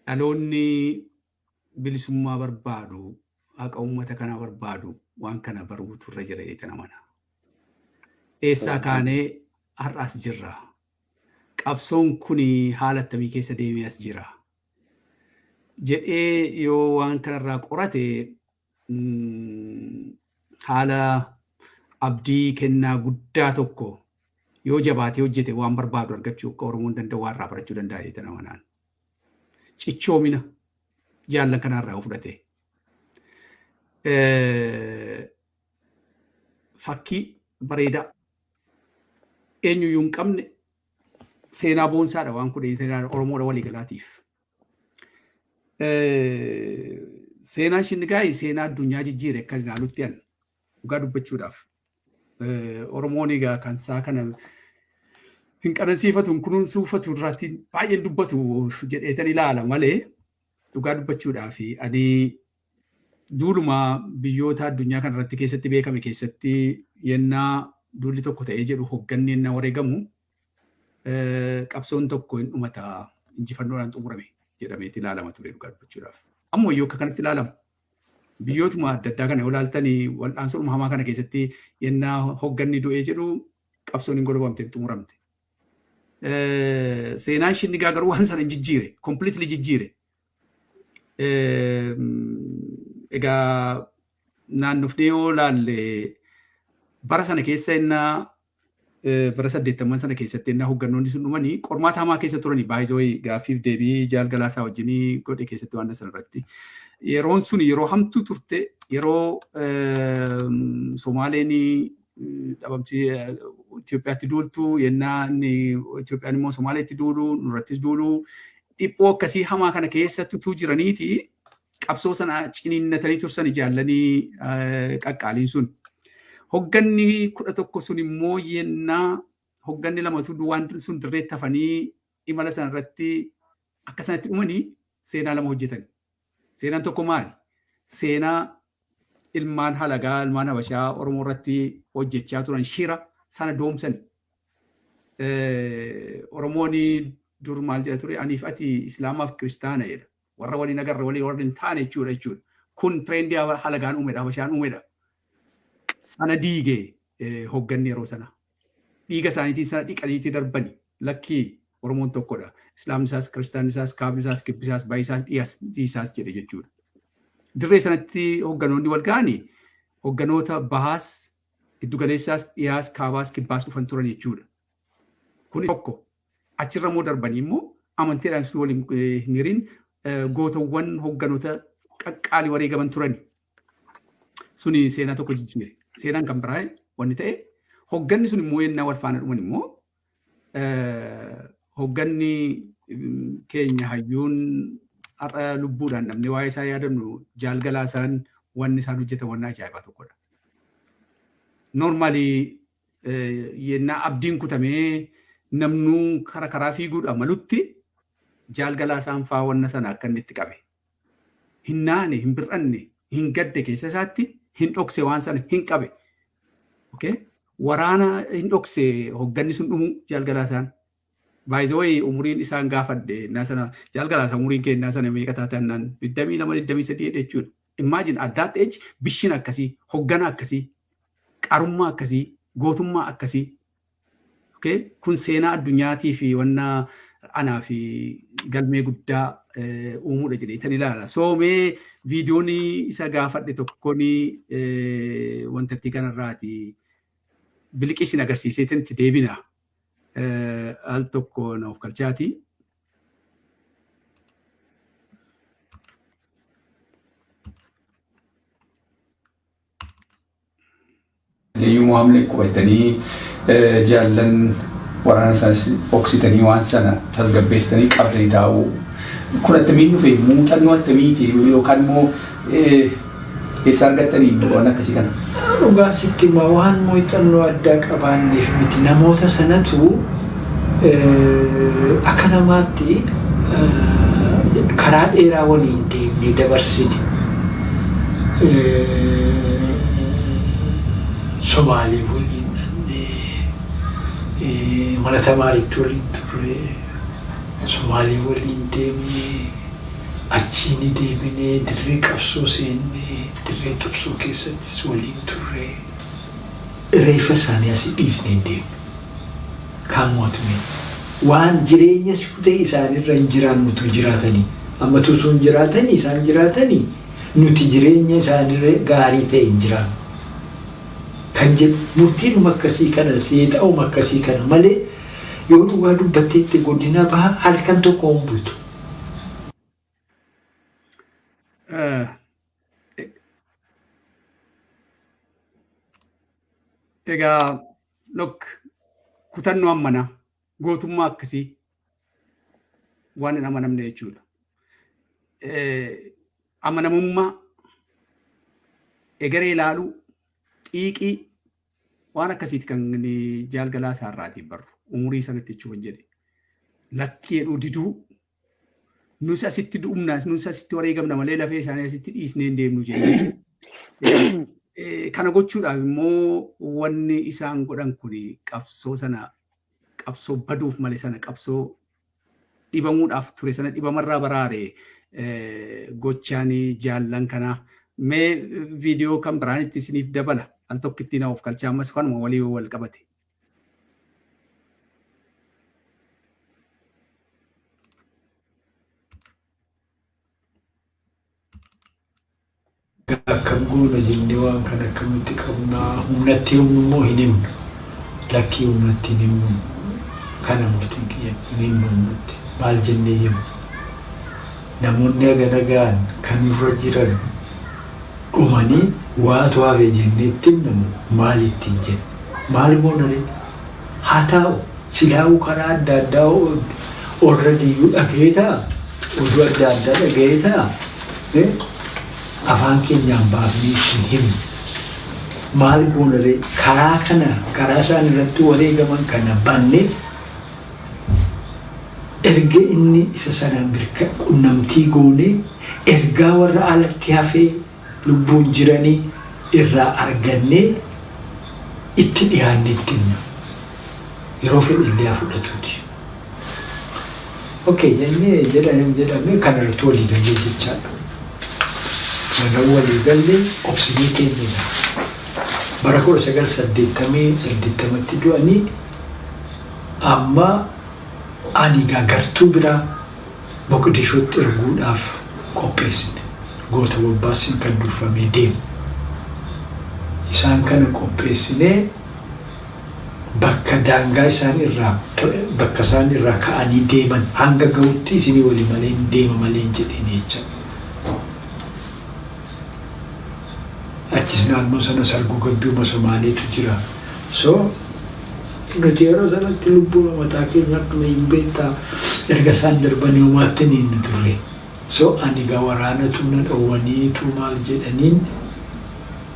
B: dhaloonni bilisummaa barbaadu haqa uummata kanaa barbaadu waan kana baruutu irra jira jedhee amana. Eessaa kaanee har'as jirra. Qabsoon kun haala akkamii keessa deemee as jira. Jedhee yoo waan kanarraa qorate haala abdii kennaa guddaa tokko yoo jabaatee hojjete waan barbaadu argachuu akka Oromoon danda'u waan irraa barachuu danda'a jedhama manaan. Cichoomina jaallan kanarraa fudhate. Fakkii bareedaa eenyuyyuu hin qabne seenaa boonsaadha waan kudhan Oromoodha waliigalaatiif. Seenaa Shinnigaay seenaa addunyaa jijjiire akka ilaalutti an dhugaa dubbachuudhaaf. Oromoon egaa kan isaa kana hin qanansiifatu hin kunuunsuufatu irratti baay'een dubbatu jedheetan ilaala malee dhugaa dubbachuudhaaf ani duuluma biyyoota addunyaa kanarratti keessatti beekame keessatti yennaa duulli tokko ta'ee jedhu hogganni yennaa wareegamu qabsoon tokko hin dhumata injifannoodhaan xumurame jedhameeti ilaalama ture dhugaa dubbachuudhaaf. Ammoo iyyuu akka kanatti ilaalama. Biyyootuma adda addaa kana ilaaltanii wal'aansoo hamaa kana keessatti yennaa hogganni du'ee jedhu qabsoon hin golbamte xumuramte. Seenaan Shinnigaa garuu waan sana jijjiire, completely jijjiire. Egaa naannofnee yoo ilaalle bara sana keessa yennaa bara 80 sana keessatti yennaa hoggannoonni sun dhumanii qormaata hamaa keessa turanii baay'ee gaaffiif deebii Jaal Galaasaa wajjinii godhe keessatti waan sana irratti. Yeroon sun yeroo hamtuu turte yeroo Somaaleen dhabamsi Itoophiyaatti duultu yennaa Itoophiyaan immoo Somaaleetti duulu nurrattis duulu dhiphoo akkasii hamaa kana keessatti jiraniiti qabsoo sana ciniinnatanii tursan jaallanii qaqqaaliin sun. Hogganni 11 sun immoo yennaa hogganni 2tu waan sun dirreetti hafanii imala sana irratti akka sanatti dhumanii seenaa 2 hojjetan. Seenaan tokko maali? Seenaa ilmaan halagaa, ilmaan Habashaa Oromoo irratti hojjechaa turan shira sana doomsan. Oromoon dur maal jedha ture? Aniif ati Islaamaaf Kiristaana jedha. Warra waliin agarra walii warra hin taane jechuudha. Kun trendii halagaan uumedha, Habashaan uumedha. Sana diigee hogganni yeroo sana. Dhiiga isaaniitiin sana dhiqaniitii darbani. Lakkii Oromoon tokkodha. Islaamni isaas, Kiristaanni isaas, kaabni isaas, kibbi isaas, baay'ee isaas, dhiyaasii isaas jedhe jechuudha. Dirree sanatti hogganoonni wal ga'anii hogganoota bahaas, giddugaleessaas, dhiyaas, kaabaas, kibbaas dhufan turan jechuudha. Kun tokko achirra immoo darbanii immoo amanteedhaan waliin hin hiriin gootawwan hogganoota qaqqaalii wareegaman turani. Suni seenaa tokko jijjiire. Seenaan kan biraa wanni ta'e hogganni sun immoo yennaa wal faana dhuman immoo hogganni keenya hayyuun har'a lubbuudhaan namni waa'ee isaa yaadannu Jaal Galaasaan wanni isaan hojjetan wanna ajaa'ibaa tokkodha. Normaalii yennaa abdiin kutamee namnuu karaa fiiguudhaan malutti Jaal Galaasaan fa'aa wanna sana akka inni itti qabe. Hin naane, hin bir'anne, hin gadde keessa isaatti hin dhokse waan sana hin qabe. Waraana hin dhokse hogganni sun dhumu Jaal Galaasaan. Baay'ee umuriin isaan gaafadhe naasana Jaal Galaasaan umuriin kennaa sana meeqa taatannaan 22-23 jechuudha. Imagine at that age bishin akkasii, hoggana akkasii, qarummaa akkasii, gootummaa akkasii. Kun seenaa addunyaatii fi wanna anaa fi galmee guddaa uumuudha jedhee tan ilaala. Soomee viidiyoon isa gaafadhe tokkoon wantatti kanarraati biliqisin agarsiisee tan itti deebina. Al tokko na of galchaati. Leeyyuu hamlee qubatanii jaallan waraana isaas oksitanii waan sana tasgabbeessanii qabdanii taa'uu. Kun attamiin dhufe muuxannoo attamiiti yookaan immoo eessa argattanii waan akkasii kana?
D: Dhugaa sitti waan muuxannoo addaa qabaanneef miti namoota sanatu akka namaatti karaa dheeraa waliin deemnee dabarsine. Somaalii waliin mana tamaariitti waliin turre, Somaalii waliin deemnee achiin deebinee dirree qabsoo seennee dirree qabsoo keessattis waliin turre reeffa isaanii asii dhiisnee deemne. kaamotme waan jireenya ta'e isaanirra hin jiraannutu jiraatanii amma tusuun jiraatanii isaan jiraatanii nuti jireenya isaanirra gaarii ta'e hin jiraannu kan jedhu murtiin akkasii kana seexa'u akkasii kana malee yoo dhugaa dubbatteetti godina baha halkan tokko hin bultu.
B: Egaa look kutannoo ammanaa gootummaa akkasii waan hin amanamne jechuudha. Amanamummaa egeree ilaaluu xiiqii waan akkasiiti kan jaalgalaa isaarraatiin barru umurii sanatti jechuun jedhe lakkii jedhuu diduu nus asitti du'umna nus asitti wareegamna malee lafee isaanii asitti dhiisnee hin deemnu jennee kana gochuudhaaf immoo wanni isaan godhan kun qabsoo sana qabsoo baduuf malee sana qabsoo dhibamuudhaaf ture sana dhibamarraa baraare gochaanii jaallan kanaa mee viidiyoo kan biraan itti isiniif dabala al tokkitti na of galchaa ammas kanuma walii wal qabate.
D: Akkam goona jennee waan kana akkamitti qabnaa humnatti immoo hin himnu lakkii humnatti hin himnu kana murtiin kiyya hin himnu humnatti maal jennee himnu namoonni aganagaan kan irra jiran dhumanii waatu hafe jenneetti himnamu maal ittiin jenna maal goonare haa taa'u silaa'uu karaa adda addaa already dhageetaa oduu adda addaa dhageetaa afaan keenyaan baafnee hin himnu maal goonare karaa kana karaa isaan irratti wareegaman kana banne erga inni isa sanaan birka qunnamtii goone ergaa warra alatti hafee lubbuun jiranii irraa arganne itti dhiyaanne itti himna yeroo fedhe illee haa fudhatuuti. Okay jennee jedhamee kanarratti walii galee jechaadha. Mana walii galee obsinii kennedha. Bara 1988tti du'anii amma ani gartuu biraa Moqdishootti erguudhaaf qopheessine. Goota Bobbaasin kan durfamee deemu. Isaan kana qopheessinee bakka daangaa isaan irraa bakka isaan irraa ka'anii deeman hanga ga'utti isinii walii malee deema malee jedheen jecha. Achis naannoo sana sarguu gabbiuma Somaaleetu jira. So nuti yeroo sanatti lubbuu mataa keenya akkuma hin beektaa erga isaan darbanii uumaatti ni turre. So ani gaa waraanatu na dhowwaniitu maal jedhaniin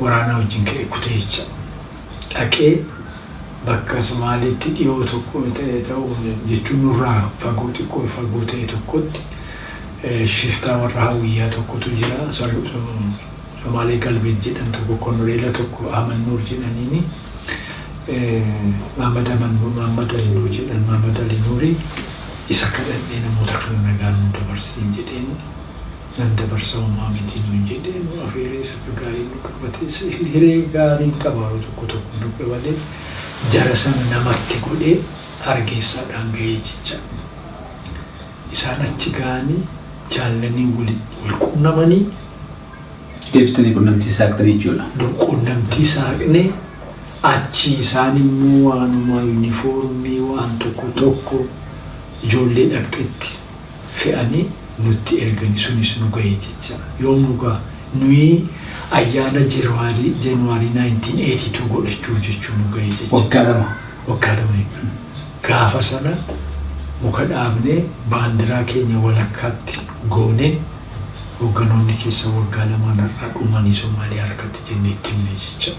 D: waraana wajjin ka'e kutee jecha. Dhaqee bakka Somaaleetti dhiyoo tokko ta'u jechuun nurraa fagoo xiqqoo fagoo ta'e tokkotti shiftaa warra hawwiyyaa tokkotu jira. Somaalee galbee jedhan tokko Konoreela tokko Ahmad Nuur jedhaniini Mahamad Amanuu Mahamad Ali Nuur jedhan Mahamad Ali Nuuri isa kadhadhee namoota kana nagaan nu dabarsiin jedheen nan dabarsa uumaa miti nuun jedheen afeeree isa gaarii nu qabate hiree gaariin qabaaru tokko nu qabalee jara sana namatti godhee Hargeessaadhaan ga'ee jecha. Isaan achi ga'anii jaallanii wal qunnamanii
B: deebistanii qunnamtii saaqxanii jechuudha.
D: Qunnamtii saaqnee achi isaan immoo waanuma yuunifoormii waan tokko ijoollee dhaqxetti fe'anii nutti erganii sunis nu ga'ee jecha. Yoom nu ga'a nuyi ayyaana Januwaarii 1982 godhachuu jechuun nu ga'ee jecha. Waggaa lama. Gaafa sana muka dhaabnee baandiraa keenya walakkaatti goonee hogganoonni keessa waggaa lamaan har'aa dhumanii Somaalee harkatti jennee itti himne jecha.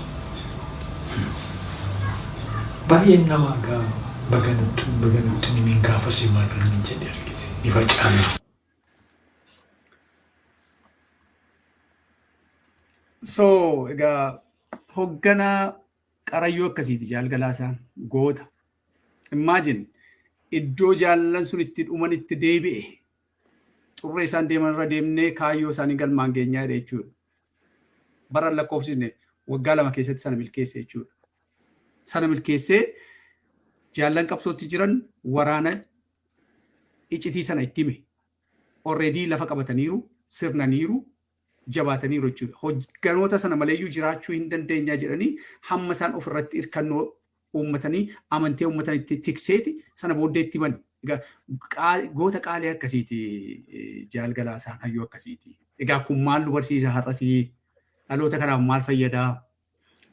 D: Baay'een nama baganuttu nimiin gaafa simaa kan jedhe argite ni facaana.
B: So egaa hogganaa qarayyoo akkasiiti jaalgalaasaan goota. Imagine iddoo jaallan sun itti dhuman itti deebi'e. Xurree isaan deeman irra deemnee kaayyoo isaanii galmaan geenyaa jechuudha. Bara lakkoofsisne waggaa lama keessatti sana milkeesse jechuudha. Sana milkeessee jaallan qabsootti jiran waraana iccitii sana itti hime. Already lafa qabataniiru, sirnaniiru, jabaataniiru jechuudha. Hogganoota sana maleeyyuu jiraachuu hin dandeenya jedhanii hamma isaan ofirratti hirkannoo uummatanii amantii uummatanitti tikseeti sana booddeetti himan. Goota qaalii akkasiiti Jaal Galaasaan hayyuu akkasiiti. Egaa kun maal nu barsiisa har'asii dhaloota kanaaf maal fayyadaa?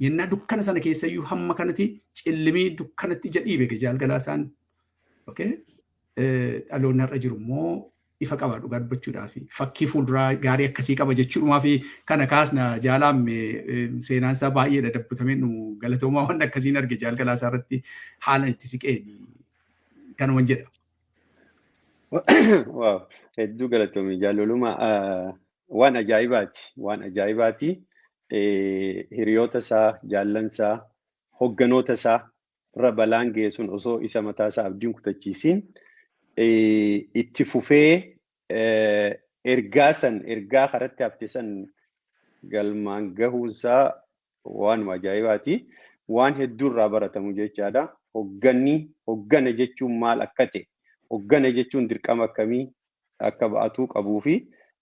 B: Yennaa dukkana sana keessayyuu hamma kanatti cillimii dukkanatti jedhiibe Jaal Galaasaan. Dhaloonni har'a jiru immoo ifa qaba dhugaa dubbachuudhaaf fakkii fuulduraa gaarii akkasii qaba jechuudhumaa fi kana kaasna Jaalaan seenaan isaa baay'eedha dabbatamee nu galatoomaa waan akkasiin arge Jaal Galaasaa irratti haala itti siqeen kanuman jedha.
A: Waaw hedduu galatoomii jaaloluma waan ajaa'ibaati hiriyoota isaa jaallan isaa hogganoota isaa irra balaan geessuun osoo isa mataa isaa abdiin kutachiisiin itti fufee ergaa karatti hafte san galmaan gahuusaa waanuma ajaa'ibaati. Waan hedduu irraa baratamu jechaadha. Hoggana jechuun maal akka ta'e, hoggana jechuun dirqama akkamii akka ba'atuu qabuu fi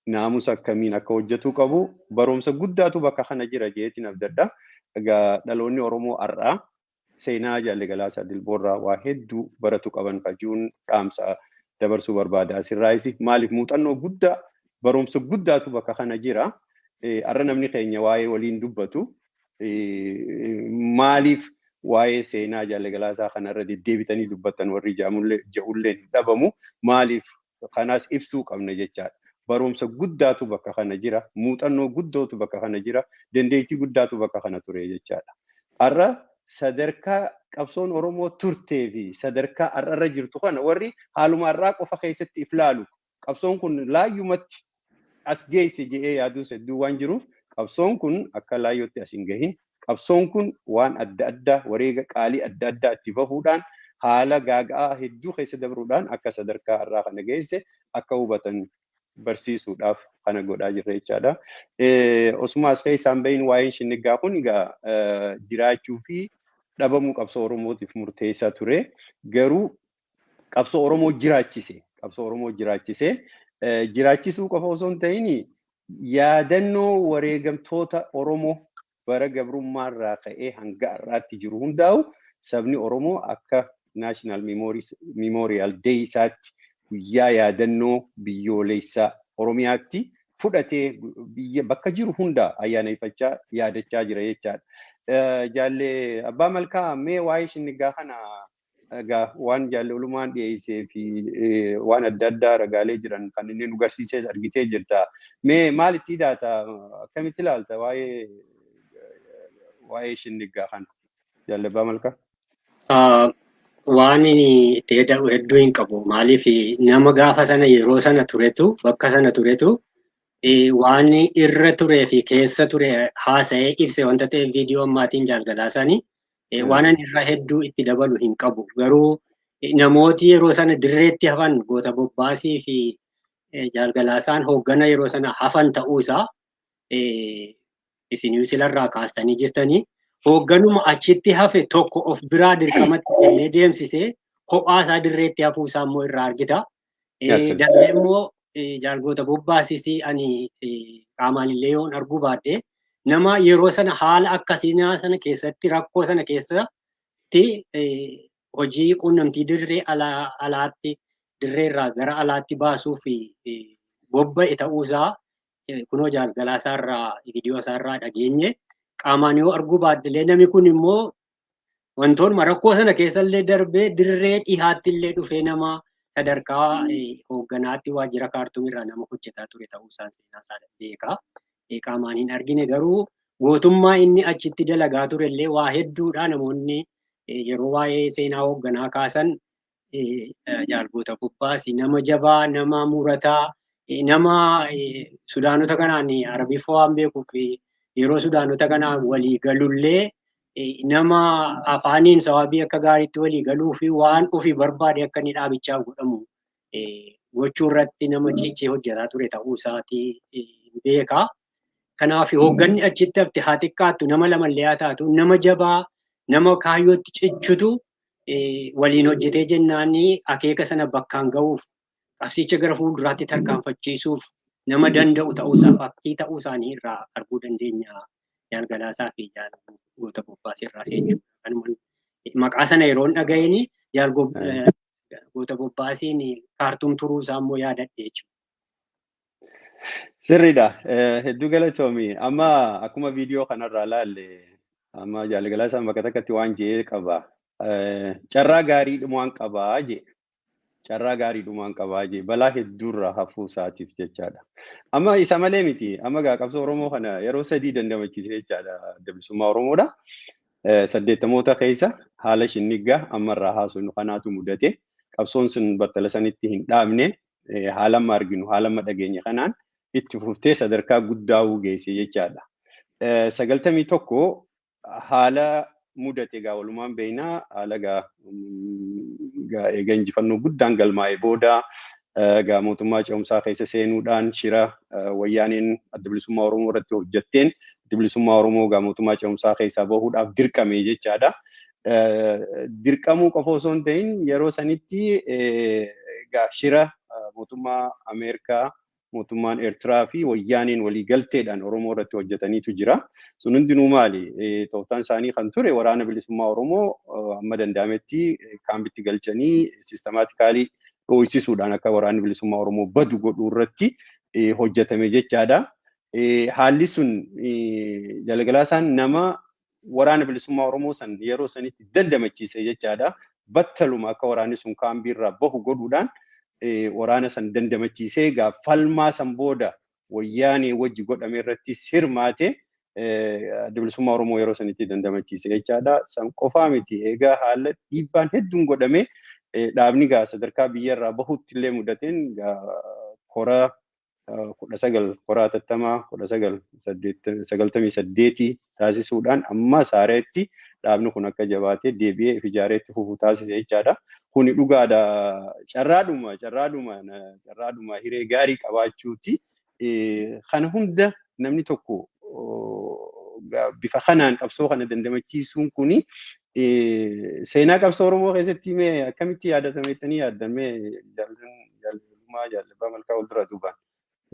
A: naamusa akkamiin akka hojjetuu qabu barumsa guddaatu bakka kana jira jeetiin abdadda. Egaa dhaloonni Oromoo har'aa seenaa Jaalli Galaasaa Dilboorraa waa hedduu baratu qaban qajuun dhaamsa dabarsuu barbaada. Asirraayis maaliif muuxannoo guddaa barumsa guddaatu bakka kana jira. Har'a namni keenya waa'ee waliin dubbatu maaliif waa'ee seenaa Jaalli Galaasaa kanarra deddeebitanii dubbatan warri ja'ullee dhabamu maaliif kanaas ibsuu qabna jechaadha. Barumsa guddaatu bakka kana jira. Muuxannoo guddootu bakka kana jira. Dandeettii guddaatu bakka kana ture jechaadha. Har'a sadarkaa qabsoon Oromoo turtee fi sadarkaa har'arra jirtu kana warri haaluma har'aa qofa keessatti iflaalu. Qabsoon kun laayyumatti as geesse jedhee yaaduu hedduu waan jiruuf qabsoon kun akka laayyootti as hin gahin. Qabsoon kun waan adda addaa wareega qaalii adda addaa itti bahuudhaan haala gaaga'aa hedduu keessa dabruudhaan akka sadarkaa har'aa kana geesse akka hubatan barsiisuudhaaf kana godhaa jirra jechaadha. Osuma as keessaan bahin waa'een Shinnigaa kun egaa jiraachuu fi dhabamuu qabsoo Oromootiif murteessaa ture. Garuu qabsoo Oromoo jiraachise. Jiraachisuu qofa osoo hin ta'in yaadannoo wareegamtoota Oromoo bara gabrummaarraa ka'ee hanga har'aatti jiru hundaa'u sabni Oromoo akka National Memorial Day isaatti guyyaa yaadannoo biyyoolessaa Oromiyaatti fudhatee bakka jiru hunda ayyaaneffachaa yaadachaa jira jechaadha. Jaalle Abbaa Malkaa mee waa'ee Shinnigaa kana egaa waan jaalle olumaan dhiyeessee fi waan adda addaa ragaalee jiran kan inni nu garsiises argitee jirta. Mee maal itti hidhaata? Akkamitti ilaalta waa'ee Shinnigaa kana jaalle Abbaa Malkaa?
C: Waan inni itti hedduu hin qabu. Maaliif nama gaafa sana yeroo sana turetu bakka sana turetu waan irra turee fi keessa ture haasa'ee ibse wanta ta'e viidiyoo ammaatiin Jaal Galaasaanii waan inni irra hedduu itti dabalu hin qabu. Garuu namooti yeroo sana dirreetti hafan Goota Bobbaasii fi Jaal Galaasaan hooggana yeroo sana hafan ta'uu isaa isin silarraa kaastanii jirtanii. Hoogganuma achitti hafe tokko of biraa dirqamatti kennee deemsisee kophaa isaa dirreetti hafuu isaa immoo irraa argita. Darbee immoo Jaal Goota Bobbaasiis ani qaamaan illee yoon arguu baadhee nama yeroo sana haala akkasiinaa sana keessatti rakkoo sana keessatti hojii quunnamtii dirree alaatti dirreerraa gara alaatti baasuuf bobba'e ta'uusaa kunoo Jaal Galaasaarraa viidiyoo isaarraa dhageenye. Qaamaan yoo arguu baadhilee namni kun immoo wantoonni rakkoo sana keessallee darbee dirree dhihaatti illee dhufee nama sadarkaa hoogganaatti waajjira kaartuumirraa nama hojjetaa ture ta'uu isaan seenaa isaa beekaa. Qaamaan hin argine garuu gootummaa inni achitti dalagaa ture illee waa hedduudha namoonni yeroo waa'ee seenaa hoogganaa kaasan Jaal Goota Bobbaasii nama jabaa, nama murataa, nama Sudaanota kanaan Arabiffaa waan beekuuf yeroo Sudaanota kanaan walii galullee nama afaaniin sawabii akka gaariitti walii galuu fi waan ofii barbaade akka inni dhaabichaa godhamu gochuu irratti nama cichee hojjetaa ture ta'uu isaatii beekaa. Kanaaf hoogganni achitti hafte haa xiqqaattu nama lamallee haa taatu nama jabaa nama kaayyootti cichutu waliin hojjetee jennaan akeeka sana bakkaan ga'uuf qabsicha gara fuulduraatti tarkaanfachiisuuf nama danda'u ta'uusaa fakkii ta'uu isaanii irraa arguu dandeenya. Jaalgalaasaa fi Goota Bobbaasee irraa jechuudha. Maqaa sana yeroo dhaga'een Goota Bobbaaseen kaartuum turuu isaa immoo yaadadhe jechuudha.
A: Sirriidha. Hedduu galatoomii. Amma akkuma viidiyoo kanarraa ilaalle amma Jaalgalaasaan bakka takkatti waan jedhee qaba. Carraa gaarii dhumaan qabaa jedhe. Carraa gaarii dhumaan qabaa jedhe. Balaa hedduurraa hafuu isaatiif jechaadha. Amma isa malee miti. Amma qabsoo Oromoo kana yeroo 3 dandamachiisee jechaadha. Adda Bilisummaa Oromoodha. 80moota keessa haala shinniggaa ammarraa haasofnu kanaatu mudate. Qabsoon sun battala sanitti hin dhaabne haala amma arginu haala amma dhageenya kanaan itti fuftee sadarkaa guddaa geesse jechaadha. 91 haala mudate walumaan beeknaa haala eega injifannoo guddaan galmaa'ee booda mootummaa ce'umsaa keessa seenuudhaan shira wayyaaneen Adda Bilisummaa Oromoo irratti hojjetteen Adda Bilisummaa Oromoo mootummaa ce'umsaa keessaa bahuudhaaf dirqame jechaadha. Dirqamuu qofa osoo hin ta'in yeroo sanitti shira mootummaa Ameerikaa mootummaan Eertiraa fi wayyaaneen walii galteedhaan Oromoo irratti hojjetaniitu jira. Sun hundinuu maali? Tooftaan isaanii kan ture waraana bilisummaa Oromoo amma danda'ametti kaambitti galchanii sistemaatikaalii dho'isisuudhaan akka waraanni bilisummaa Oromoo badu godhuu irratti hojjetame jechaadha. Haalli sun Jaalgalaasaan nama waraana bilisummaa Oromoo san yeroo sanitti dandamachiise jechaadha. Battaluma akka waraanni sun kaambii irraa bahu godhuudhaan waraana san dandamachiisee falmaa san booda wayyaanee wajji godhame irratti hirmaate Adda Bilisummaa Oromoo yeroo sanitti dandamachiise jechaadha. San qofaa miti egaa haala dhiibbaan hedduun godhame dhaabni sadarkaa biyyarraa bahutti illee mudateen koraa 19 koraa 1998 taasisuudhaan amma saareetti dhaabni kun akka jabaatee deebi'ee ijaareetti fufuu taasise jechaadha. Kuni dhugaadha. Carraadhuma hiree gaarii qabaachuuti. Kana hunda namni tokko bifa kanaan qabsoo kana dandamachiisuun kuni seenaa qabsoo Oromoo keessatti mee akkamitti yaadatameettanii yaadamee jaallabaa malkaa ol dura duubaan.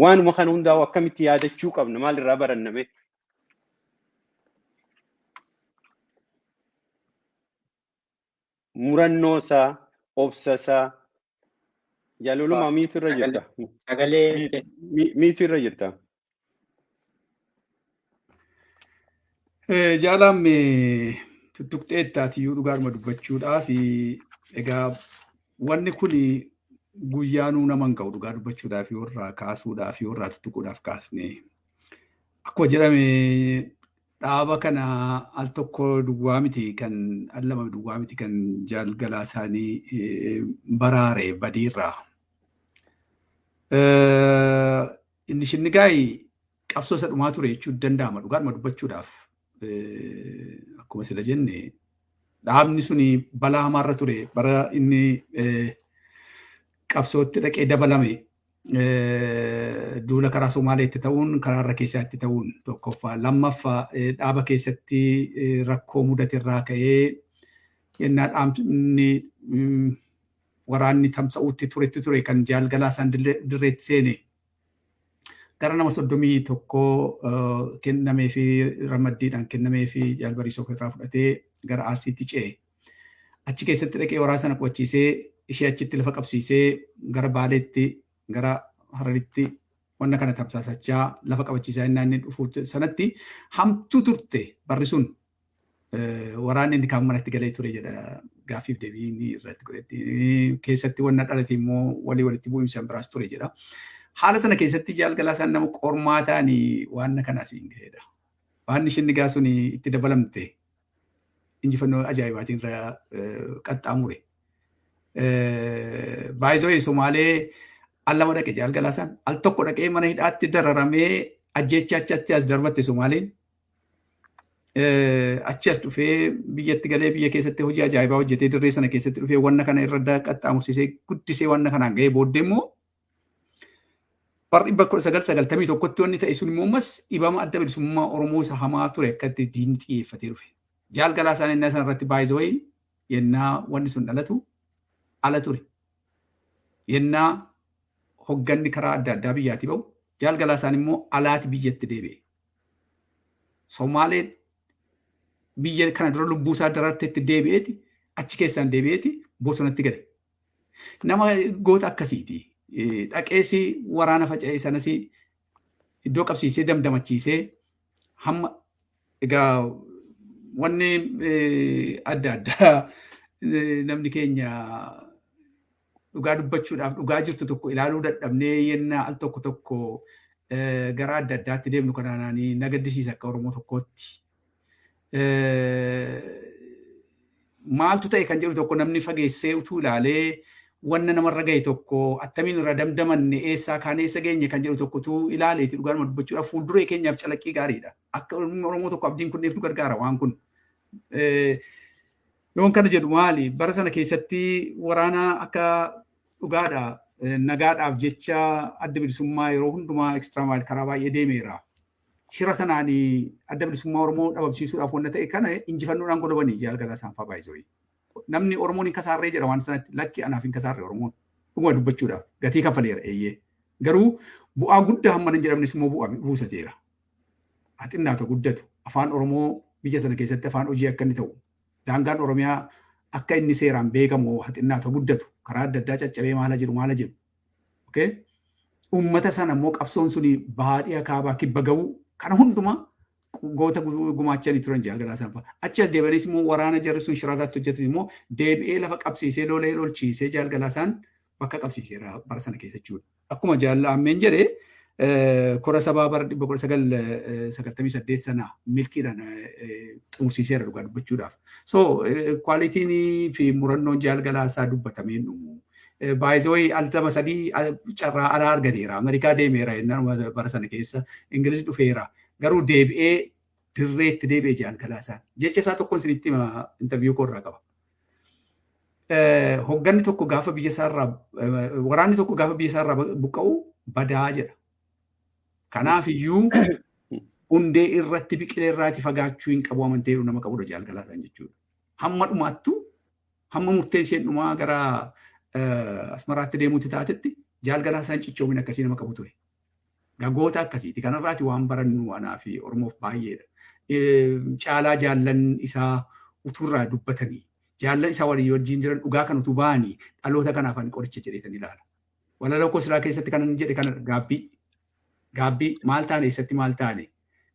A: Waanuma kana hundaa'u akkamitti yaadachuu qabna maalirraa baranname? Murannoosaa, obsasaa, jaalalummaa miitu irra jirta? Miitu irra jirta?
B: Jaalam tuttuqxeettaatiyyuu dhugaadhuma dubbachuudhaaf egaa wanni kun guyyaanuu naman ga'u dhugaa dubbachuudhaaf warraa kaasuudhaaf warraa tuttuquudhaaf kaasne akkuma jedhame dhaaba kana al tokko duwwaa miti kan al lama duwwaa miti kan Jaalgalaa isaanii baraare badiirraa. Inni shinnigaay qabsoo isa dhumaa ture jechuu danda'ama dhugaadhuma dubbachuudhaaf. Akkuma sila jenne dhaabni suni balaa hamaarra ture bara inni qabsootti dhaqee dabalame duula karaa Somaaleetti ta'uun karaarra keessaatti ta'uun tokkoffaa lammaffaa dhaaba keessatti rakkoo mudaterraa ka'ee yennaa dhaabni waraanni tamsa'uutti ture kan Jaalgalaa isaan dirreetti seene gara nama 31 kennamee fi ramaddiidhaan kennamee fi jaalbariisoo irraa fudhatee gara Arsiitti ce'e. Achi keessatti dhaqee waraana sana qo'achiisee ishee achitti lafa qabsiisee gara Baaleetti gara Hararitti wanna kana tamsaasachaa lafa qabachiisaa inni dhufu sanatti hamtuu turte barri sun waraanni inni kaan manatti galee ture jedha gaaffiif deebiin irratti godhetti keessatti wanna dhalate immoo walitti bu'iinsa biraas ture jedha. Haala sana keessatti Jaalgalaa isaan nama qormaa ta'anii waan kanaas hin gaheedha. Waan shinnigaa sun itti dabalamte injifannoo ajaa'ibaatiin irra qaxxaamure. Baay'isoo Somaalee al lama dhaqe Jaalgalaa isaan al tokko dhaqee mana hidhaatti dararamee ajjeecha achi as darbatte Somaaleen. Achi as dhufee biyyatti galee biyya keessatti hojii ajaa'ibaa hojjetee dirree sana keessatti dhufee wanna kana irra qaxxaamursisee guddisee wanna kanaan gahee booddee immoo Barri 1991tti wanni ta'e sun immoo ammas dhibama adda bilisummaa Oromoo isa hamaa ture akkatti diinni xiyyeeffatee dhufe. Jaalgalaa isaan inni isaan irratti baay'isoo yennaa wanni sun dhalatu ala ture. Yennaa hogganni karaa adda addaa biyyaatti ba'u Jaal Galaasaan immoo alaati biyyatti deebi'e. Somaaleen biyya kana dura lubbuu isaa dararteetti deebi'eeti achi keessaan deebi'eeti bosonatti gale. Nama goota akkasiiti. Dhaqeessi waraana faca'ee sanas iddoo qabsiisee damdamachiisee hamma egaa wanni adda addaa namni keenya dhugaa dubbachuudhaaf dhugaa jirtu tokko ilaaluu dadhabnee yennaa al tokko gara adda addaatti deemnu kanaanii na gaddisiisa akka Oromoo tokkootti. Maaltu ta'e kan jedhu tokko namni fageessee utuu ilaalee wanna namarra gahe tokko attamiin irra damdamanne eessaa kaan eessa geenye kan jedhu tokko utuu ilaaleeti dhugaadhuma dubbachuudhaaf fuulduree keenyaaf calaqqii gaariidha. Akka Oromoo tokko abdiin kunneef nu gargaara waan kun. Yoon kana jedhu maali? Bara sana keessatti waraana akka dhugaadha nagaadhaaf jecha adda bilisummaa yeroo hundumaa ekstiraamaayil karaa baay'ee deemeera. Shira sanaan adda bilisummaa Oromoo dhabamsiisuudhaaf wanta ta'e kana injifannoodhaan godhabanii Jaal Galaasaan fa'aa baay'isoo. Namni Oromoon hin kasaarree jedha waan sanatti lakki anaaf hin kasaarree Oromoon dhuguma dubbachuudhaaf gatii kaffaleera eeyyee. Garuu bu'aa guddaa hamma hin jedhamnes immoo bu'aa buusateera. Haxinnaata guddatu afaan Oromoo biyya sana keessatti afaan hojii akka inni ta'u daangaan Oromiyaa akka inni seeraan beekamu haxinnaata guddatu karaa adda addaa caccabee maala jedhu. Uummata sana immoo qabsoon suni baadiyyaa kaabaa kibba ga'uu kana hundumaa goota gumaachanii turan Jaal Galaasaan fa'a. Achi as deebi'anis immoo waraana jarri sun shiraataatti hojjetan immoo deebi'ee lafa qabsiisee lolee lolchiisee Jaal Galaasaan bakka qabsiiseera bara sana keessa jechuudha. Akkuma Jaal Ammeen jedhee kora sabaa bara 1998 sana milkiidhaan xumursiiseera dhugaa dubbachuudhaaf. So kwaalitiin fi murannoon Jaal Galaasaa dubbatameen dhumu. Baay'isooyi altama sadii carraa alaa argateera. Ameerikaa deemeera yennaan bara sana keessa Ingiliz dhufeera. Garuu deebi'ee dirreetti deebi'ee Jaal Galaasaan. Jecha isaa tokkoon isinitti interviyuu koorraa qaba. Hogganni tokko gaafa biyya isaarraa waraanni tokko gaafa biyya isaarraa buqqa'u badaa jedha. Kanaaf iyyuu hundee irratti biqilee irraati fagaachuu hin qabu amantee nama qabudha Jaal Galaasaan jechuudha. Hamma dhumaattu hamma murteen isheen dhumaa gara Asmaraatti deemuutti taatetti Jaal Galaasaan cichoomina akkasii nama qabu ture. Goota akkasiiti. Kanarraati waan barannu anaa fi Oromoof baay'eedha. Caalaa jaallan isaa utuurraa dubbatanii jaallan isaa walii wajjin jiran dhugaa kan utuu ba'anii dhaloota kanaaf ani qoricha jedheetan ilaala. Walaloo Kosiraa keessatti kan jedhe kana gaabbii maal taane eessatti maal taane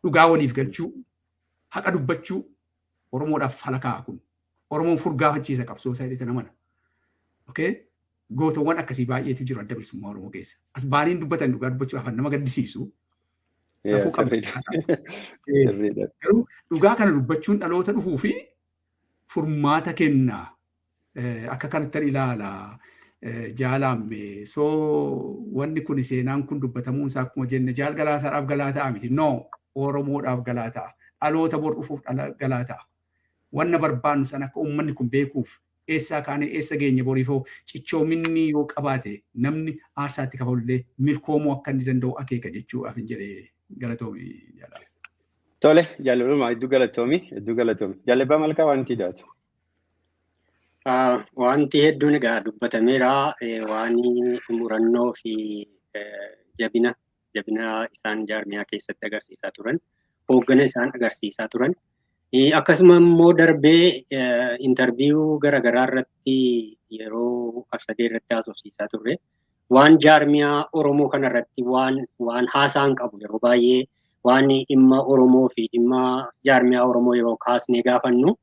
B: dhugaa waliif galchuu haqa dubbachuu Oromoodhaaf falakaa kun Oromoon furgaafachiisa qabsoo isaa jedhetan amana. Gootawwan akkasii baay'eetu jiru adda bilisummaa Oromoo keessa. As baaniin dubbatan dhugaa dubbachuu afaan nama gaddisiisu. Safuu qabu. Garuu dhugaa kana dubbachuun dhaloota dhufuu fi furmaata kennaa akka kanatti ilaala jaalaamme. So wanni kun seenaan kun dubbatamuun isaa akkuma jenne Jaal Galaasaadhaaf galaa ta'a miti. No Oromoodhaaf galaa ta'a. Dhaloota bor dhufuuf galaa ta'a. Wanna barbaannu sana akka uummanni kun beekuuf eessaa kaanee eessa geenye boriifoo cichoominni yoo qabaate namni aarsaatti kafalullee milkoomuu akka inni danda'u akeeka jechuudhaaf hin jedhee galatoomi jaalala.
A: Tole jaalaluma hedduu galatoomi. Jaalabbaa Malkaa wanti daatu.
C: Wanti hedduun egaa dubbatameera waan murannoo fi jabina isaan jaarmiyaa keessatti agarsiisaa turan hooggana isaan agarsiisaa turan. Akkasuma immoo darbee interviyuu garaagaraa irratti yeroo Arsadee irratti haasofsiisaa turre waan jaarmiyaa Oromoo kana irratti waan haasaan qabu yeroo baay'ee waan dhimma Oromoo fi dhimma jaarmiyaa Oromoo yeroo kaasnee gaafannu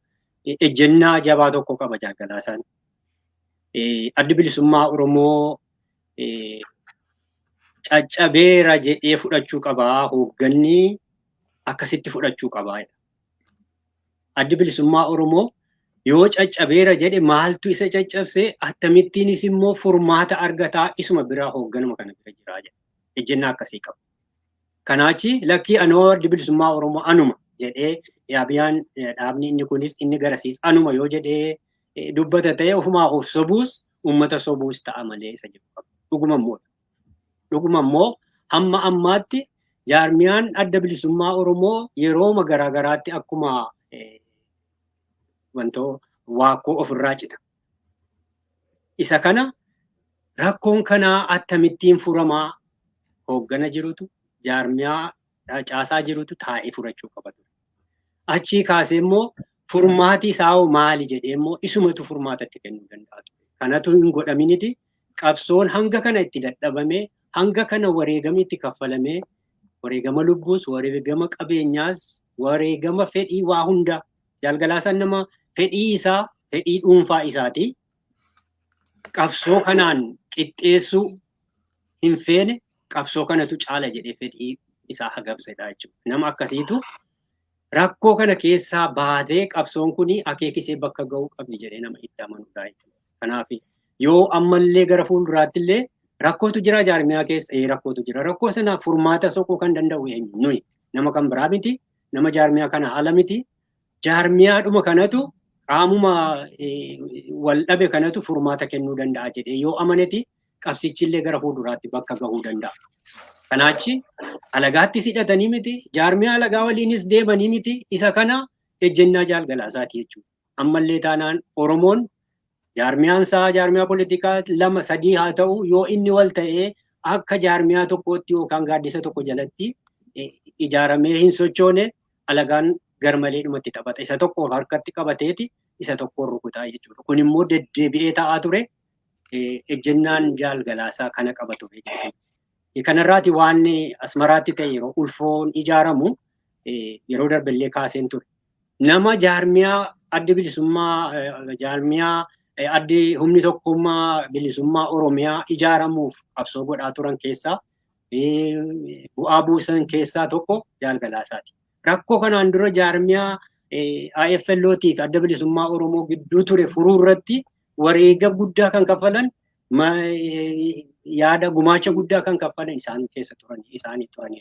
C: ejjennaa jabaa tokko qaba Jaal Galaasaan. Addi bilisummaa Oromoo caccabeera jedhee fudhachuu qabaa hoogganni akkasitti fudhachuu qabaa. Addi bilisummaa Oromoo yoo caccabeera jedhe maaltu isa caccabsee akkamittiinis immoo furmaata argataa isuma biraa hoogganuma kana bira jiraa jedha. Ejjennaa akkasii qaba. Kanaachi lakkii anoo addi bilisummaa Oromoo anuma jedhee yaabiyaan dhaabni inni kunis inni garasiis anuma yoo jedhee dubbata ta'e ofumaa of sobuus uummata sobuus ta'a malee isa jedhu qaba. Dhuguma immoo hamma ammaatti jaarmiyaan adda bilisummaa Oromoo yerooma garaagaraatti akkuma waakkoo ofirraa cita. Isa kana rakkoon kanaa akkamittiin furamaa hooggana jirutu jaarmiyaa caasaa jirutu taa'ee furachuu qaba. Achii kaasee immoo furmaati isaa maali jedhee immoo isumatu furmaatatti kennuu danda'a. Kanatu hin godhaminiti qabsoon hanga kana itti dadhabamee hanga kana wareegama itti kaffalamee wareegama lubbuus wareegama qabeenyaas wareegama fedhii waa hunda Jaalgalaasaan nama fedhii isaa fedhii dhuunfaa isaati qabsoo kanaan qixxeessuu hin feene qabsoo kanatu caala jedhee fedhii isaa hagabsedha jechuudha. Nama akkasiitu rakkoo kana keessaa baatee qabsoon kuni akeekisee bakka ga'uu qabdi jedhee nama itti amanudha jechuudha. Kanaaf yoo ammallee gara fuulduraatti illee rakkootu jira jaarmiyaa keessa rakkootu jira. Rakkoo sana furmaata soquu kan danda'u nuyi nama kan biraa miti nama jaarmiyaa kana ala miti. Jaarmiyaadhuma kanatu qaamuma wal dhabe kanatu furmaata kennuu danda'a jedhee yoo amaneti qabsichillee gara fuulduraatti bakka gahuu danda'a. Kanaachi alagaattis hidhatanii miti jaarmiyaa alagaa waliinis deemanii miti isa kana ejjennaa Jaalgalaasaati jechuudha. Ammallee taanaan Oromoon jaarmiyaan isaa jaarmiyaa politikaa 2-3 haa ta'u yoo inni wal ta'ee akka jaarmiyaa tokkootti yookaan gaaddisa tokko jalatti ijaaramee hin sochoone alagaan garmalee dhumatti taphata. Isa tokko harkatti qabateeti isa tokko rukutaa jechuudha. Kun immoo deddeebi'ee ta'aa ture ejjennaan Jaalgalaasaa kana qaba ture jechuudha. Kanarraati waan Asmaraatti ta'e yeroo ulfoon ijaaramu yeroo darballee kaaseen ture. Nama jaarmiyaa adda bilisummaa jaarmiyaa adda humni tokkummaa bilisummaa Oromiyaa ijaaramuuf qabsoo godhaa turan keessaa bu'aa buusan keessaa tokko Jaalgalaasaati. Rakkoo kanaan dura jaarmiyaa IFLOtiif adda bilisummaa Oromoo gidduu ture furuu irratti wareega guddaa kan kaffalan yaada gumaacha guddaa kan kaffalan isaan keessa turan isaanii turan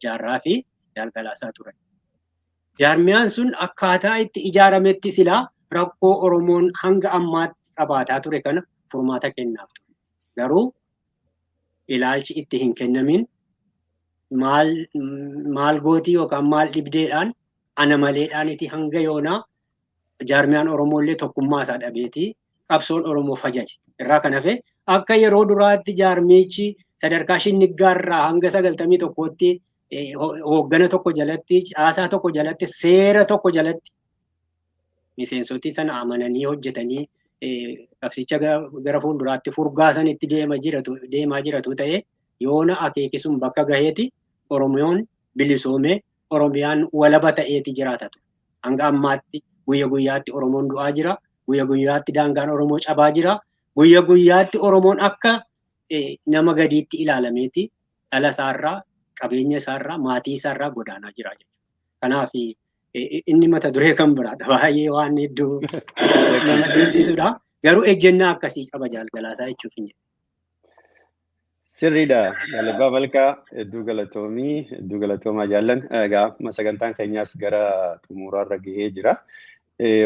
C: jaarraa fi Jaalgalaasaa turan. Jaarmiyaan sun akkaataa itti ijaarametti silaa rakkoo Oromoon hanga ammaatti qabaataa ture kana furmaata kennaaf ture. Garuu ilaalchi itti hin kennamin maal gootii yookaan maal dhibdeedhaan ana maleedhaan itti hanga yoonaa jaarmiyaan Oromoollee tokkummaa isaa dhabeetii qabsoon Oromoo fajaje. Irraa kan hafe akka yeroo duraatti jaarmichi sadarkaa shinniggaarraa hanga 91tti hooggana tokko jalatti caasaa tokko jalatti seera tokko jalatti miseensoti sana amananii hojjetanii qabsicha gara fuulduraatti furgaasan itti deemaa jiratu ta'e yoona akeekisuun bakka gaheeti Oromoon bilisoomee Oromiyaan walaba ta'eeti jiraatatu. Hanga ammaatti guyya guyyaatti Oromoon du'aa jira. Guyya guyyaatti daangaan Oromoo cabaa jira. Guyya guyyaatti Oromoon akka nama gadiitti ilaalameeti dhala isaarraa, qabeenya isaarraa, maatii isaarraa godaanaa jira jechuudha. Kanaaf inni mata duree kan biraadha. Baay'ee waan hedduu nama deemsisudha. Garuu ejjennaa akkasii qaba Jaalgalaasaa jechuuf hin jedhu.
A: Sirriidha. Abbaa Malkaa hedduu galatoomaa jaallan. Egaa sagantaan keenyaas gara xumuraarra gahee jira.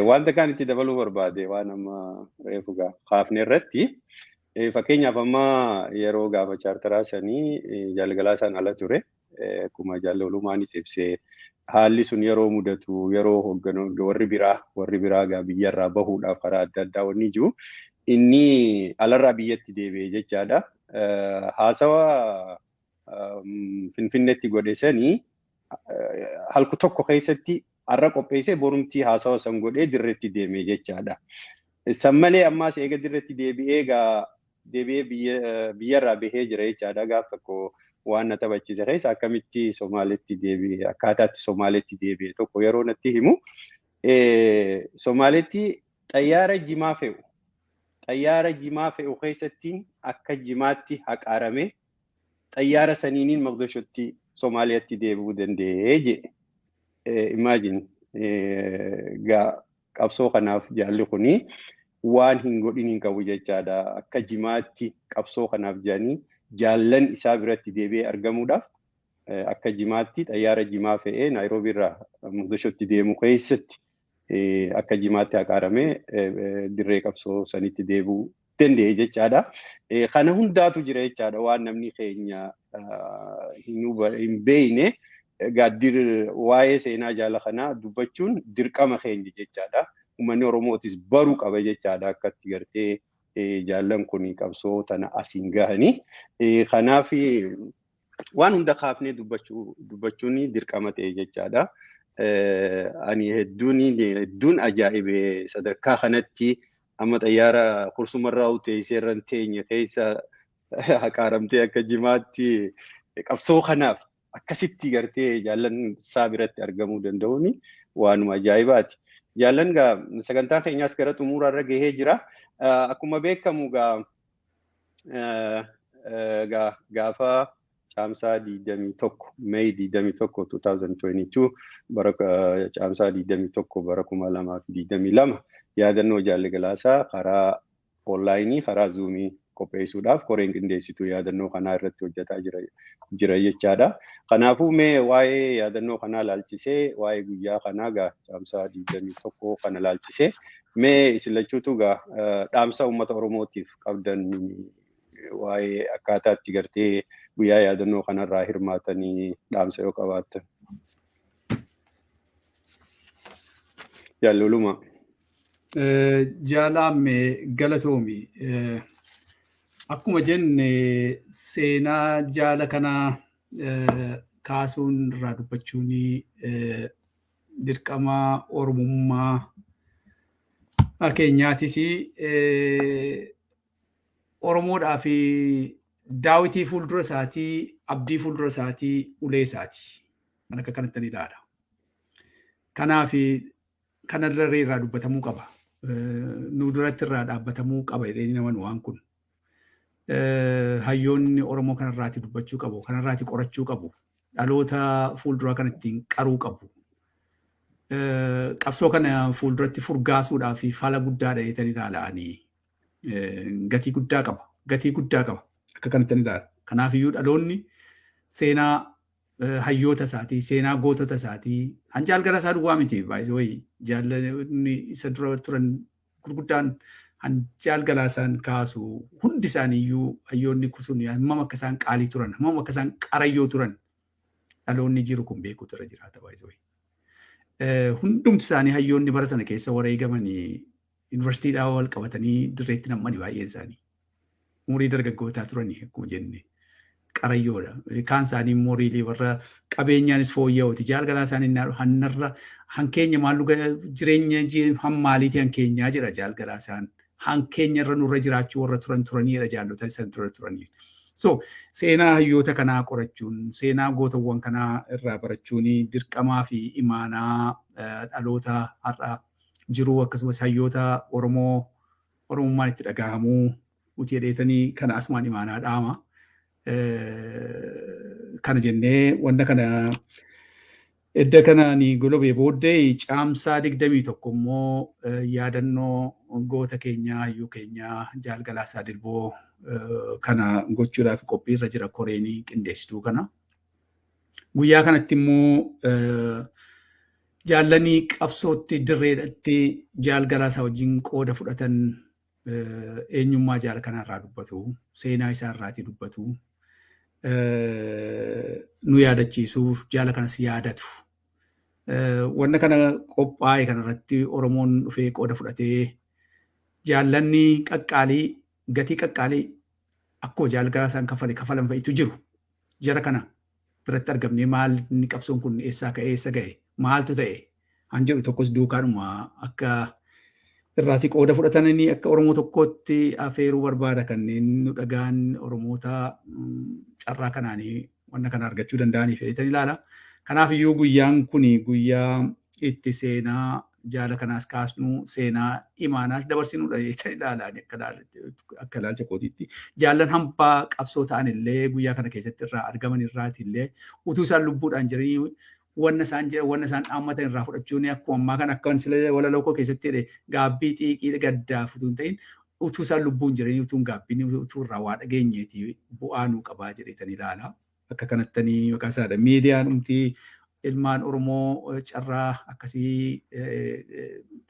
A: Wanta kan itti dabaluu barbaade waan amma reefu kaafne irratti fakkeenyaaf amma yeroo gaafa chaartaraa sanii Jaalgalaasaan ala ture akkuma jaallalumaanis ibsee haalli sun yeroo mudatu yeroo hoogganoonni warri biraa gaa biyyarraa bahuudhaaf karaa adda addaa wanni jiru inni alarraa biyyatti deebi'ee jechaadha. Haasawa Finfinneetti godhe sanii halku tokko keessatti har'a qopheessee borumtii haasawa san godhee dirreetti deemee jechaadha. San malee ammaas eega dirreetti deebi'ee biyyarraa bahee jira jechaadha. Gaaf tokko waan na taphachiise keessa akkamitti Somaaleetti deebi'ee akkaataatti Somaaleetti deebi'ee tokko yeroo natti himu Somaaleetti xayyaara jimaa fe'u keessatti akka jimaatti haqaaramee xayyaara saniiniin Mogadishotti Somaaliyaatti deebi'uu danda'ee jedhe. Imagine qabsoo kanaaf jaalli kuni waan hin godhin hin qabu jechaadha. Akka jimaatti qabsoo kanaaf jedhanii jaallan isaa biratti deebi'ee argamuudhaaf akka jimaatti xayyaara jimaa fe'ee Naayiroobii irraa Mogadishotti deemu keessatti akka jimaatti haqaaramee dirree qabsoo sanitti deebi'uu danda'e jechaadha. Kana hundaatu jira jechaadha waan namni keenya hin beekne. Waa'ee seenaa jaala kanaa dubbachuun dirqama keenya jechaadha. uummanni Oromootis baruu qaba jechaadha akkatti gartee jaallan kun qabsoo tana asiin gahanii. Kanaaf waan hunda kaafnee dubbachuun dirqama ta'e jechaadha. Ani hedduun ajaa'ibee sadarkaa kanatti amma xayyaara kursumarraa teesseerran teenya keessa haqaaramtee akka jimaatti qabsoo kanaaf akkasitti gartee jaallan isaa biratti argamuu danda'uun waanuma ajaa'ibaati. Jaallan sagantaa keenyaas gara xumuraarra gahee jira. Akkuma beekamu gaafa caamsaa 21 May 21 2022 bara caamsaa 21 bara 2022 yaadannoo Jaalli Galaasaa karaa onlaayinii karaa zuumii qopheessuudhaaf koreen qindeessituu yaadannoo kanaa irratti hojjetaa jira jechaadha. Kanaafuu mee waa'ee yaadannoo kanaa laalchisee waa'ee guyyaa kanaa caamsaa 21 kana laalchisee mee isilachuutu dhaamsa uummata Oromootiif qabdan waa'ee akkaataatti gartee guyyaa yaadannoo kanarraa hirmaatanii dhaamsa yoo qabaattan. Jaalluluma.
B: Jaalaamme galatoomi. Akkuma jenne seenaa jaala kanaa kaasuun irraa dubbachuun dirqama Oromummaa keenyaatis Oromoodhaa fi daawitii fuuldura isaatii, abdii fuuldura isaatii, ulee isaatii. Kan akka kanatti ilaala. Kanaaf kanarra irraa dubbatamuu qaba. Nu duratti irraa dhaabbatamuu qaba jedhanii nama waan kun. Hayyoonni Oromoo kanarraati dubbachuu qabu, kanarraati qorachuu qabu, dhaloota fuulduraa kan ittiin qaruu qabu. Qabsoo kana fuulduratti furgaasuudhaa fi fala guddaadha jedhanii ilaalanii gatii guddaa qaba. Gatii guddaa qaba. Akka kanatti ilaala. Kanaaf iyyuu dhaloonni seenaa hayyoota isaatii, seenaa gootota isaatii, Jaal Galaasaa duwwaa miti baay'ee jaallanni isa dura turan gurguddaan Jaal Galaasaan kaasu hundi isaanii iyyuu hayyoonni kusun hammam akka isaan qaalii turan, hammam akka isaan qarayyoo turan dhaloonni jiru kun beekuutu irra jiraata baay'ee. Hundumti isaanii hayyoonni bara sana keessa wareegamanii yuunivarsiitiidhaa wal qabatanii dirreetti nammanii baay'een isaanii. Umurii dargaggootaa turanii akkuma jenne qarayyoodha. Kaan isaanii immoo riilee warra qabeenyaanis fooyya'uuti. Jaal Galaasaan hannarra hankeenya maallu jireenya hammaaliiti hankeenyaa jira Jaal Galaasaan. Hankeenya irra nurra jiraachuu warra turaniidha jaallota isaan turanii. So seenaa hayyoota kanaa qorachuun, seenaa gootawwan kanaa irraa barachuun dirqamaa fi imaanaa dhaloota har'a jiruu akkasumas hayyoota Oromummaan itti dhagahamuu uti jedheetanii kana asumaan imaanaa dhaama. Kana jennee wanta kana edda kanaan golobee booddee caamsaa 21 immoo yaadannoo goota keenyaa hayyuu keenyaa Jaal Galaasaa Dilboo kana gochuudhaaf qophii irra jira koreenii qindeessituu kana. Guyyaa kanatti immoo jaallanii qabsootti dirreedhatti Jaal Galaasaa wajjin qooda fudhatan eenyummaa jaala kanarraa dubbatu, seenaa isaarraatii dubbatu, nu yaadachiisuuf jaala kanas yaadatu. Wanna kana qophaa'e kanarratti Oromoon dhufee qooda fudhatee jaallanni qaqqaalii, gatii qaqqaalii akkoo Jaal Galaasaan kafalan fa'itu jiru. Jara kana biratti argamnee maal inni qabsoon kun eessaa ka'ee eessa ga'e maaltu ta'e han jedhu tokkos duukaanuma akka irraati qooda fudhatanii akka Oromoo tokkootti afeeruu barbaada kanneen nu dhagaan Oromoota carraa kanaanii wanna kana argachuu danda'anii fedhatan ilaala. Kanaaf iyyuu guyyaan kun guyyaa itti seenaa jaala kanaas kaasnu seenaa imaanaas dabarsinuudha jettanii ilaalaan akka ilaalcha kootiitti. Jaallan hambaa qabsoo ta'an illee guyyaa kana keessatti irraa argaman irraati illee utuu isaan lubbuudhaan jiranii wanna isaan dhaammatan irraa fudhachuun akkuma ammaa kan akka walaloo koo keessatti gaabbii xiiqii gaddaaf utuu hin ta'in utuu isaan lubbuun jiranii utuu gaabbiin utuu irraa waa dhageenyeeti bu'aa nuu qabaa jedheetanii ilaala. Akka kanattanii maqaa isaadha. Miidiyaan umtii ilmaan Oromoo carraa akkasii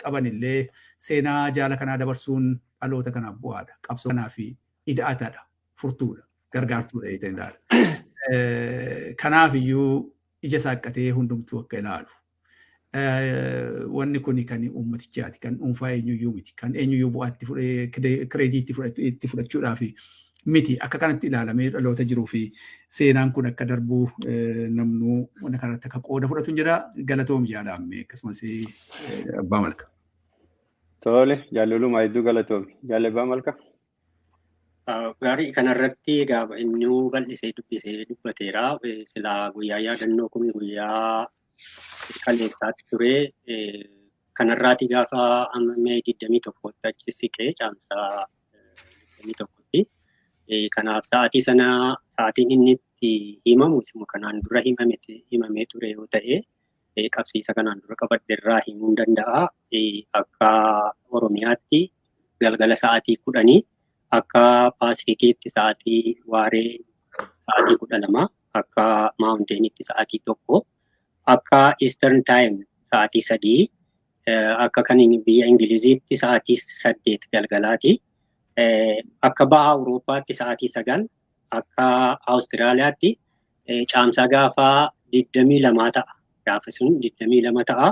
B: qaban illee seenaa jaala kanaa dabarsuun dhaloota kanaaf bu'aadha. Qabsoo kanaa fi ida'ataadha. Furtuudha. Gargaartuudha jedhanii ilaala. Kanaaf iyyuu ija saaqqatee hundumtuu akka ilaalu. wanni kun kan uummatichaati kan dhuunfaa eenyuyyuu miti kan eenyuyyuu bu'aatti kireediitti itti fudhachuudhaaf miti akka kanatti ilaalamee dhaloota jiruu fi seenaan kun akka darbuu namnuu wanna kanatti akka qooda fudhatu jira galatoom jaalamme akkasumas abbaa malka.
A: Tole jaallaluma hedduu galatoomi jaalle abbaa malka.
C: Gaarii kanarratti gaafa inni bal'isee dubbateera silaa guyyaa yaadannoo kun guyyaa kaleessaatti ture kanarraati gaafa Mee 21tti achi siqee caamsaa 21tti. Kanaaf sa'aatiin inni itti himamu isuma kanaan dura himamee ture yoo ta'e qabsiisa kanaan dura qabadde irraa himuu danda'a. Akka Oromiyaatti galgala sa'aatii 10 akka Paasifikiitti sa'aatii waaree sa'aatii 12 akka Maawunteenitti sa'aatii 1 akka Eastern Time sa'aatii 3 akka kan biyya Ingiliziitti sa'aatii 8 galgalaati. Akka baha Awurooppaatti sa'aatii 9 akka Awustiraaliyaatti caamsaa gaafa 22 ta'a. Gaafa sun 22 ta'a.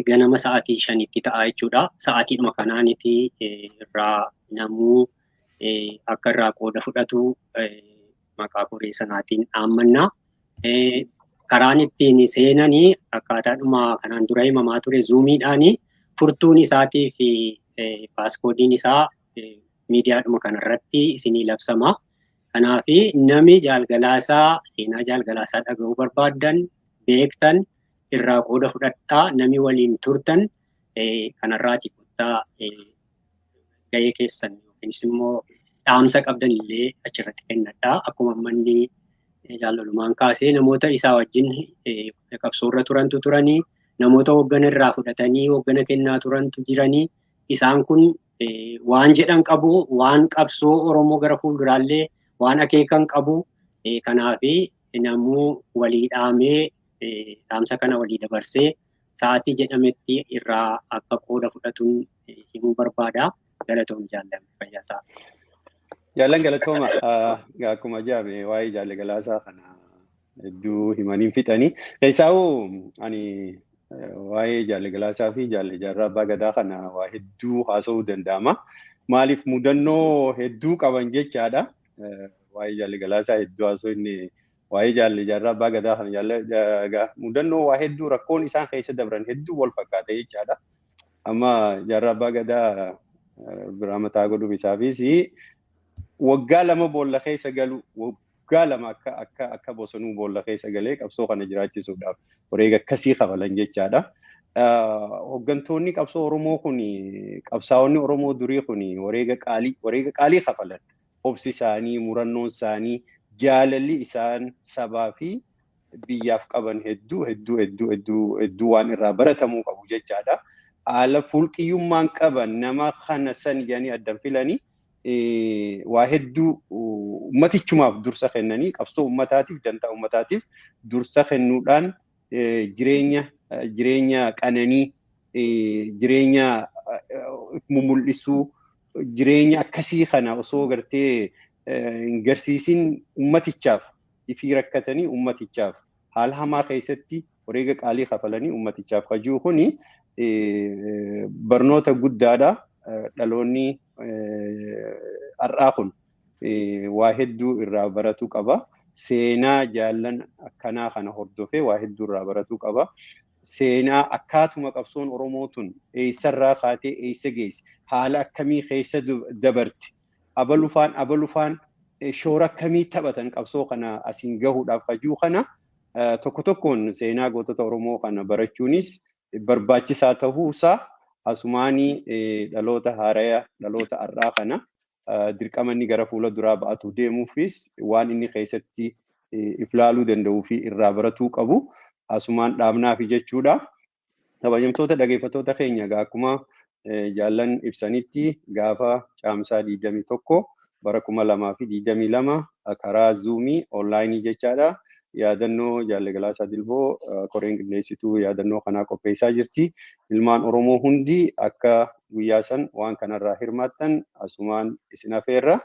C: Ganama sa'aatii 5tti ta'a jechuudha. Sa'aatiidhuma kanaanitti irraa namuu akka irraa qooda fudhatu maqaa koree sanaatiin dhaammannaa. Karaan ittiin seenanii akkaataadhuma kanaan dura himamaa ture zuumiidhaanii furtuun isaatii fi paaskoodiin isaa miidiyaadhuma kanarratti isinii labsama. Kanaaf namni seenaa jaalgalaasaa dhaga'uu barbaaddan beektan irraa qooda fudhadhaa namni waliin turtan kanarraati kuttaa gahee keessan yookiinis immoo dhaamsa qabdan illee achirratti kennadhaa. Akkuma manni jaallalumaan kaasee namoota isaa wajjin qabsoorra turantu turanii namoota hoggana irraa fudhatanii hoggana kennaa turantu jiranii isaan kun waan jedhan qabu waan qabsoo Oromoo gara fuulduraallee waan akeekan qabu kanaaf namuu walii dhaamee dhaamsa kana walii dabarsee sa'aatii jedhametti irraa akka qooda fudhatuun himuu barbaada. Galatoom jaallan fayyaa ta'a.
A: Jaallan galatooma akkuma jaabe waa'ee jaalgalaasaa kana hedduu himaniin fixanii. Keessaa'uu ani waa'ee jaalgalaasaa fi jaarraa abbaa gadaa kana waa hedduu haasa'uu danda'ama. Maaliif mudannoo hedduu qaban jechaadha. Waa'ee jaalgalaasaa hedduu haasa'u inni waa'ee jaarraa abbaa gadaa kana mudannoo waa hedduu rakkoon isaan keessa dabran hedduu wal fakkaata jechaadha. Amma jaarraa abbaa gadaa biraa mataa godhuuf isaafis waggaa 2 boolla keessa galu waggaa 2 akka bosonuu boolla keessa galee qabsoo kana jiraachisuudhaaf wareega akkasii kafalan jechaadha. Hooggantoonni qabsoo Oromoo kun qabsaa'onni Oromoo durii kun wareega qaalii kafalan. Obsi isaanii, murannoon isaanii, jaalalli isaan sabaa fi biyyaaf qaban hedduu waan irraa baratamuu qabu jechaadha. Haala fulqiyyummaan qaban nama kana san jedhanii addan filanii waa hedduu ummatichumaaf dursa kennanii qabsoo ummataatiif dantaa ummataatiif dursa kennuudhaan jireenya qananii jireenya mul'isuu jireenya akkasii kana osoo gartee hin garsiisin ummatichaaf ifii rakkatanii ummatichaaf haala hamaa keessatti wareega qaalii kafalanii ummatichaaf hajuu kuni barnoota guddaadha. Dhaloonni har'aa kun waa hedduu irraa baratuu qaba. Seenaa jaallan akkanaa kana hordofee waa hedduu irraa baratuu qaba. Seenaa akkaatuma qabsoon Oromootun eessarraa kaatee eessa geesse haala akkamii keessa dabarte abalufaan shoora akkamii taphatan qabsoo kana asiin gahuudhaaf hajuu kana tokko tokkoon seenaa gootota Oromoo kana barachuunis barbaachisaa ta'uusaa asumaanii dhaloota haaraya dhaloota har'aa kana dirqama inni gara fuula duraa ba'atu deemuufis waan inni keessatti iflaaluu danda'uu fi irraa baratuu qabu asumaan dhaabnaafi jechuudha. Kabajamtoota dhaggeeffattoota keenya akkuma jaallan ibsanitti gaafa caamsaa 21 bara 2022 karaa zuumii onlaayinii jechaadha. Yaadannoo jaalgalaasaa Dilboo koreen qindeessituu yaadannoo kanaa qopheessaa jirti. Ilmaan Oromoo hundi akka guyyaa san waan kanarraa hirmaattan asumaan isin afeerra.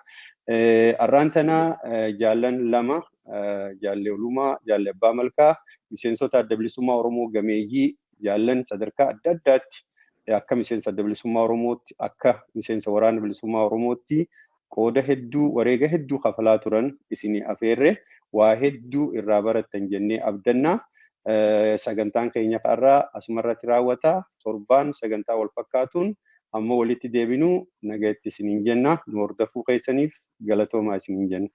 A: Har'aan tana jaallan 2 jaalle Olumaa, jaalle Abbaa Malkaa miseensota adda bilisummaa Oromoo gameeyyii jaallan sadarkaa adda addaatti akka miseensa adda bilisummaa Oromootti akka miseensa waraana bilisummaa Oromootti qooda hedduu wareega hedduu kafalaa turan isinii afeerre waa hedduu irraa barattan jennee abdanna. Sagantaan keenya irraa asumarratti raawwata. Torbaan sagantaa wal fakkaatuun amma walitti deebinuu nagaatti isiniin jenna. Nu hordofuu keessaniif galatoomaa isiniin jenna.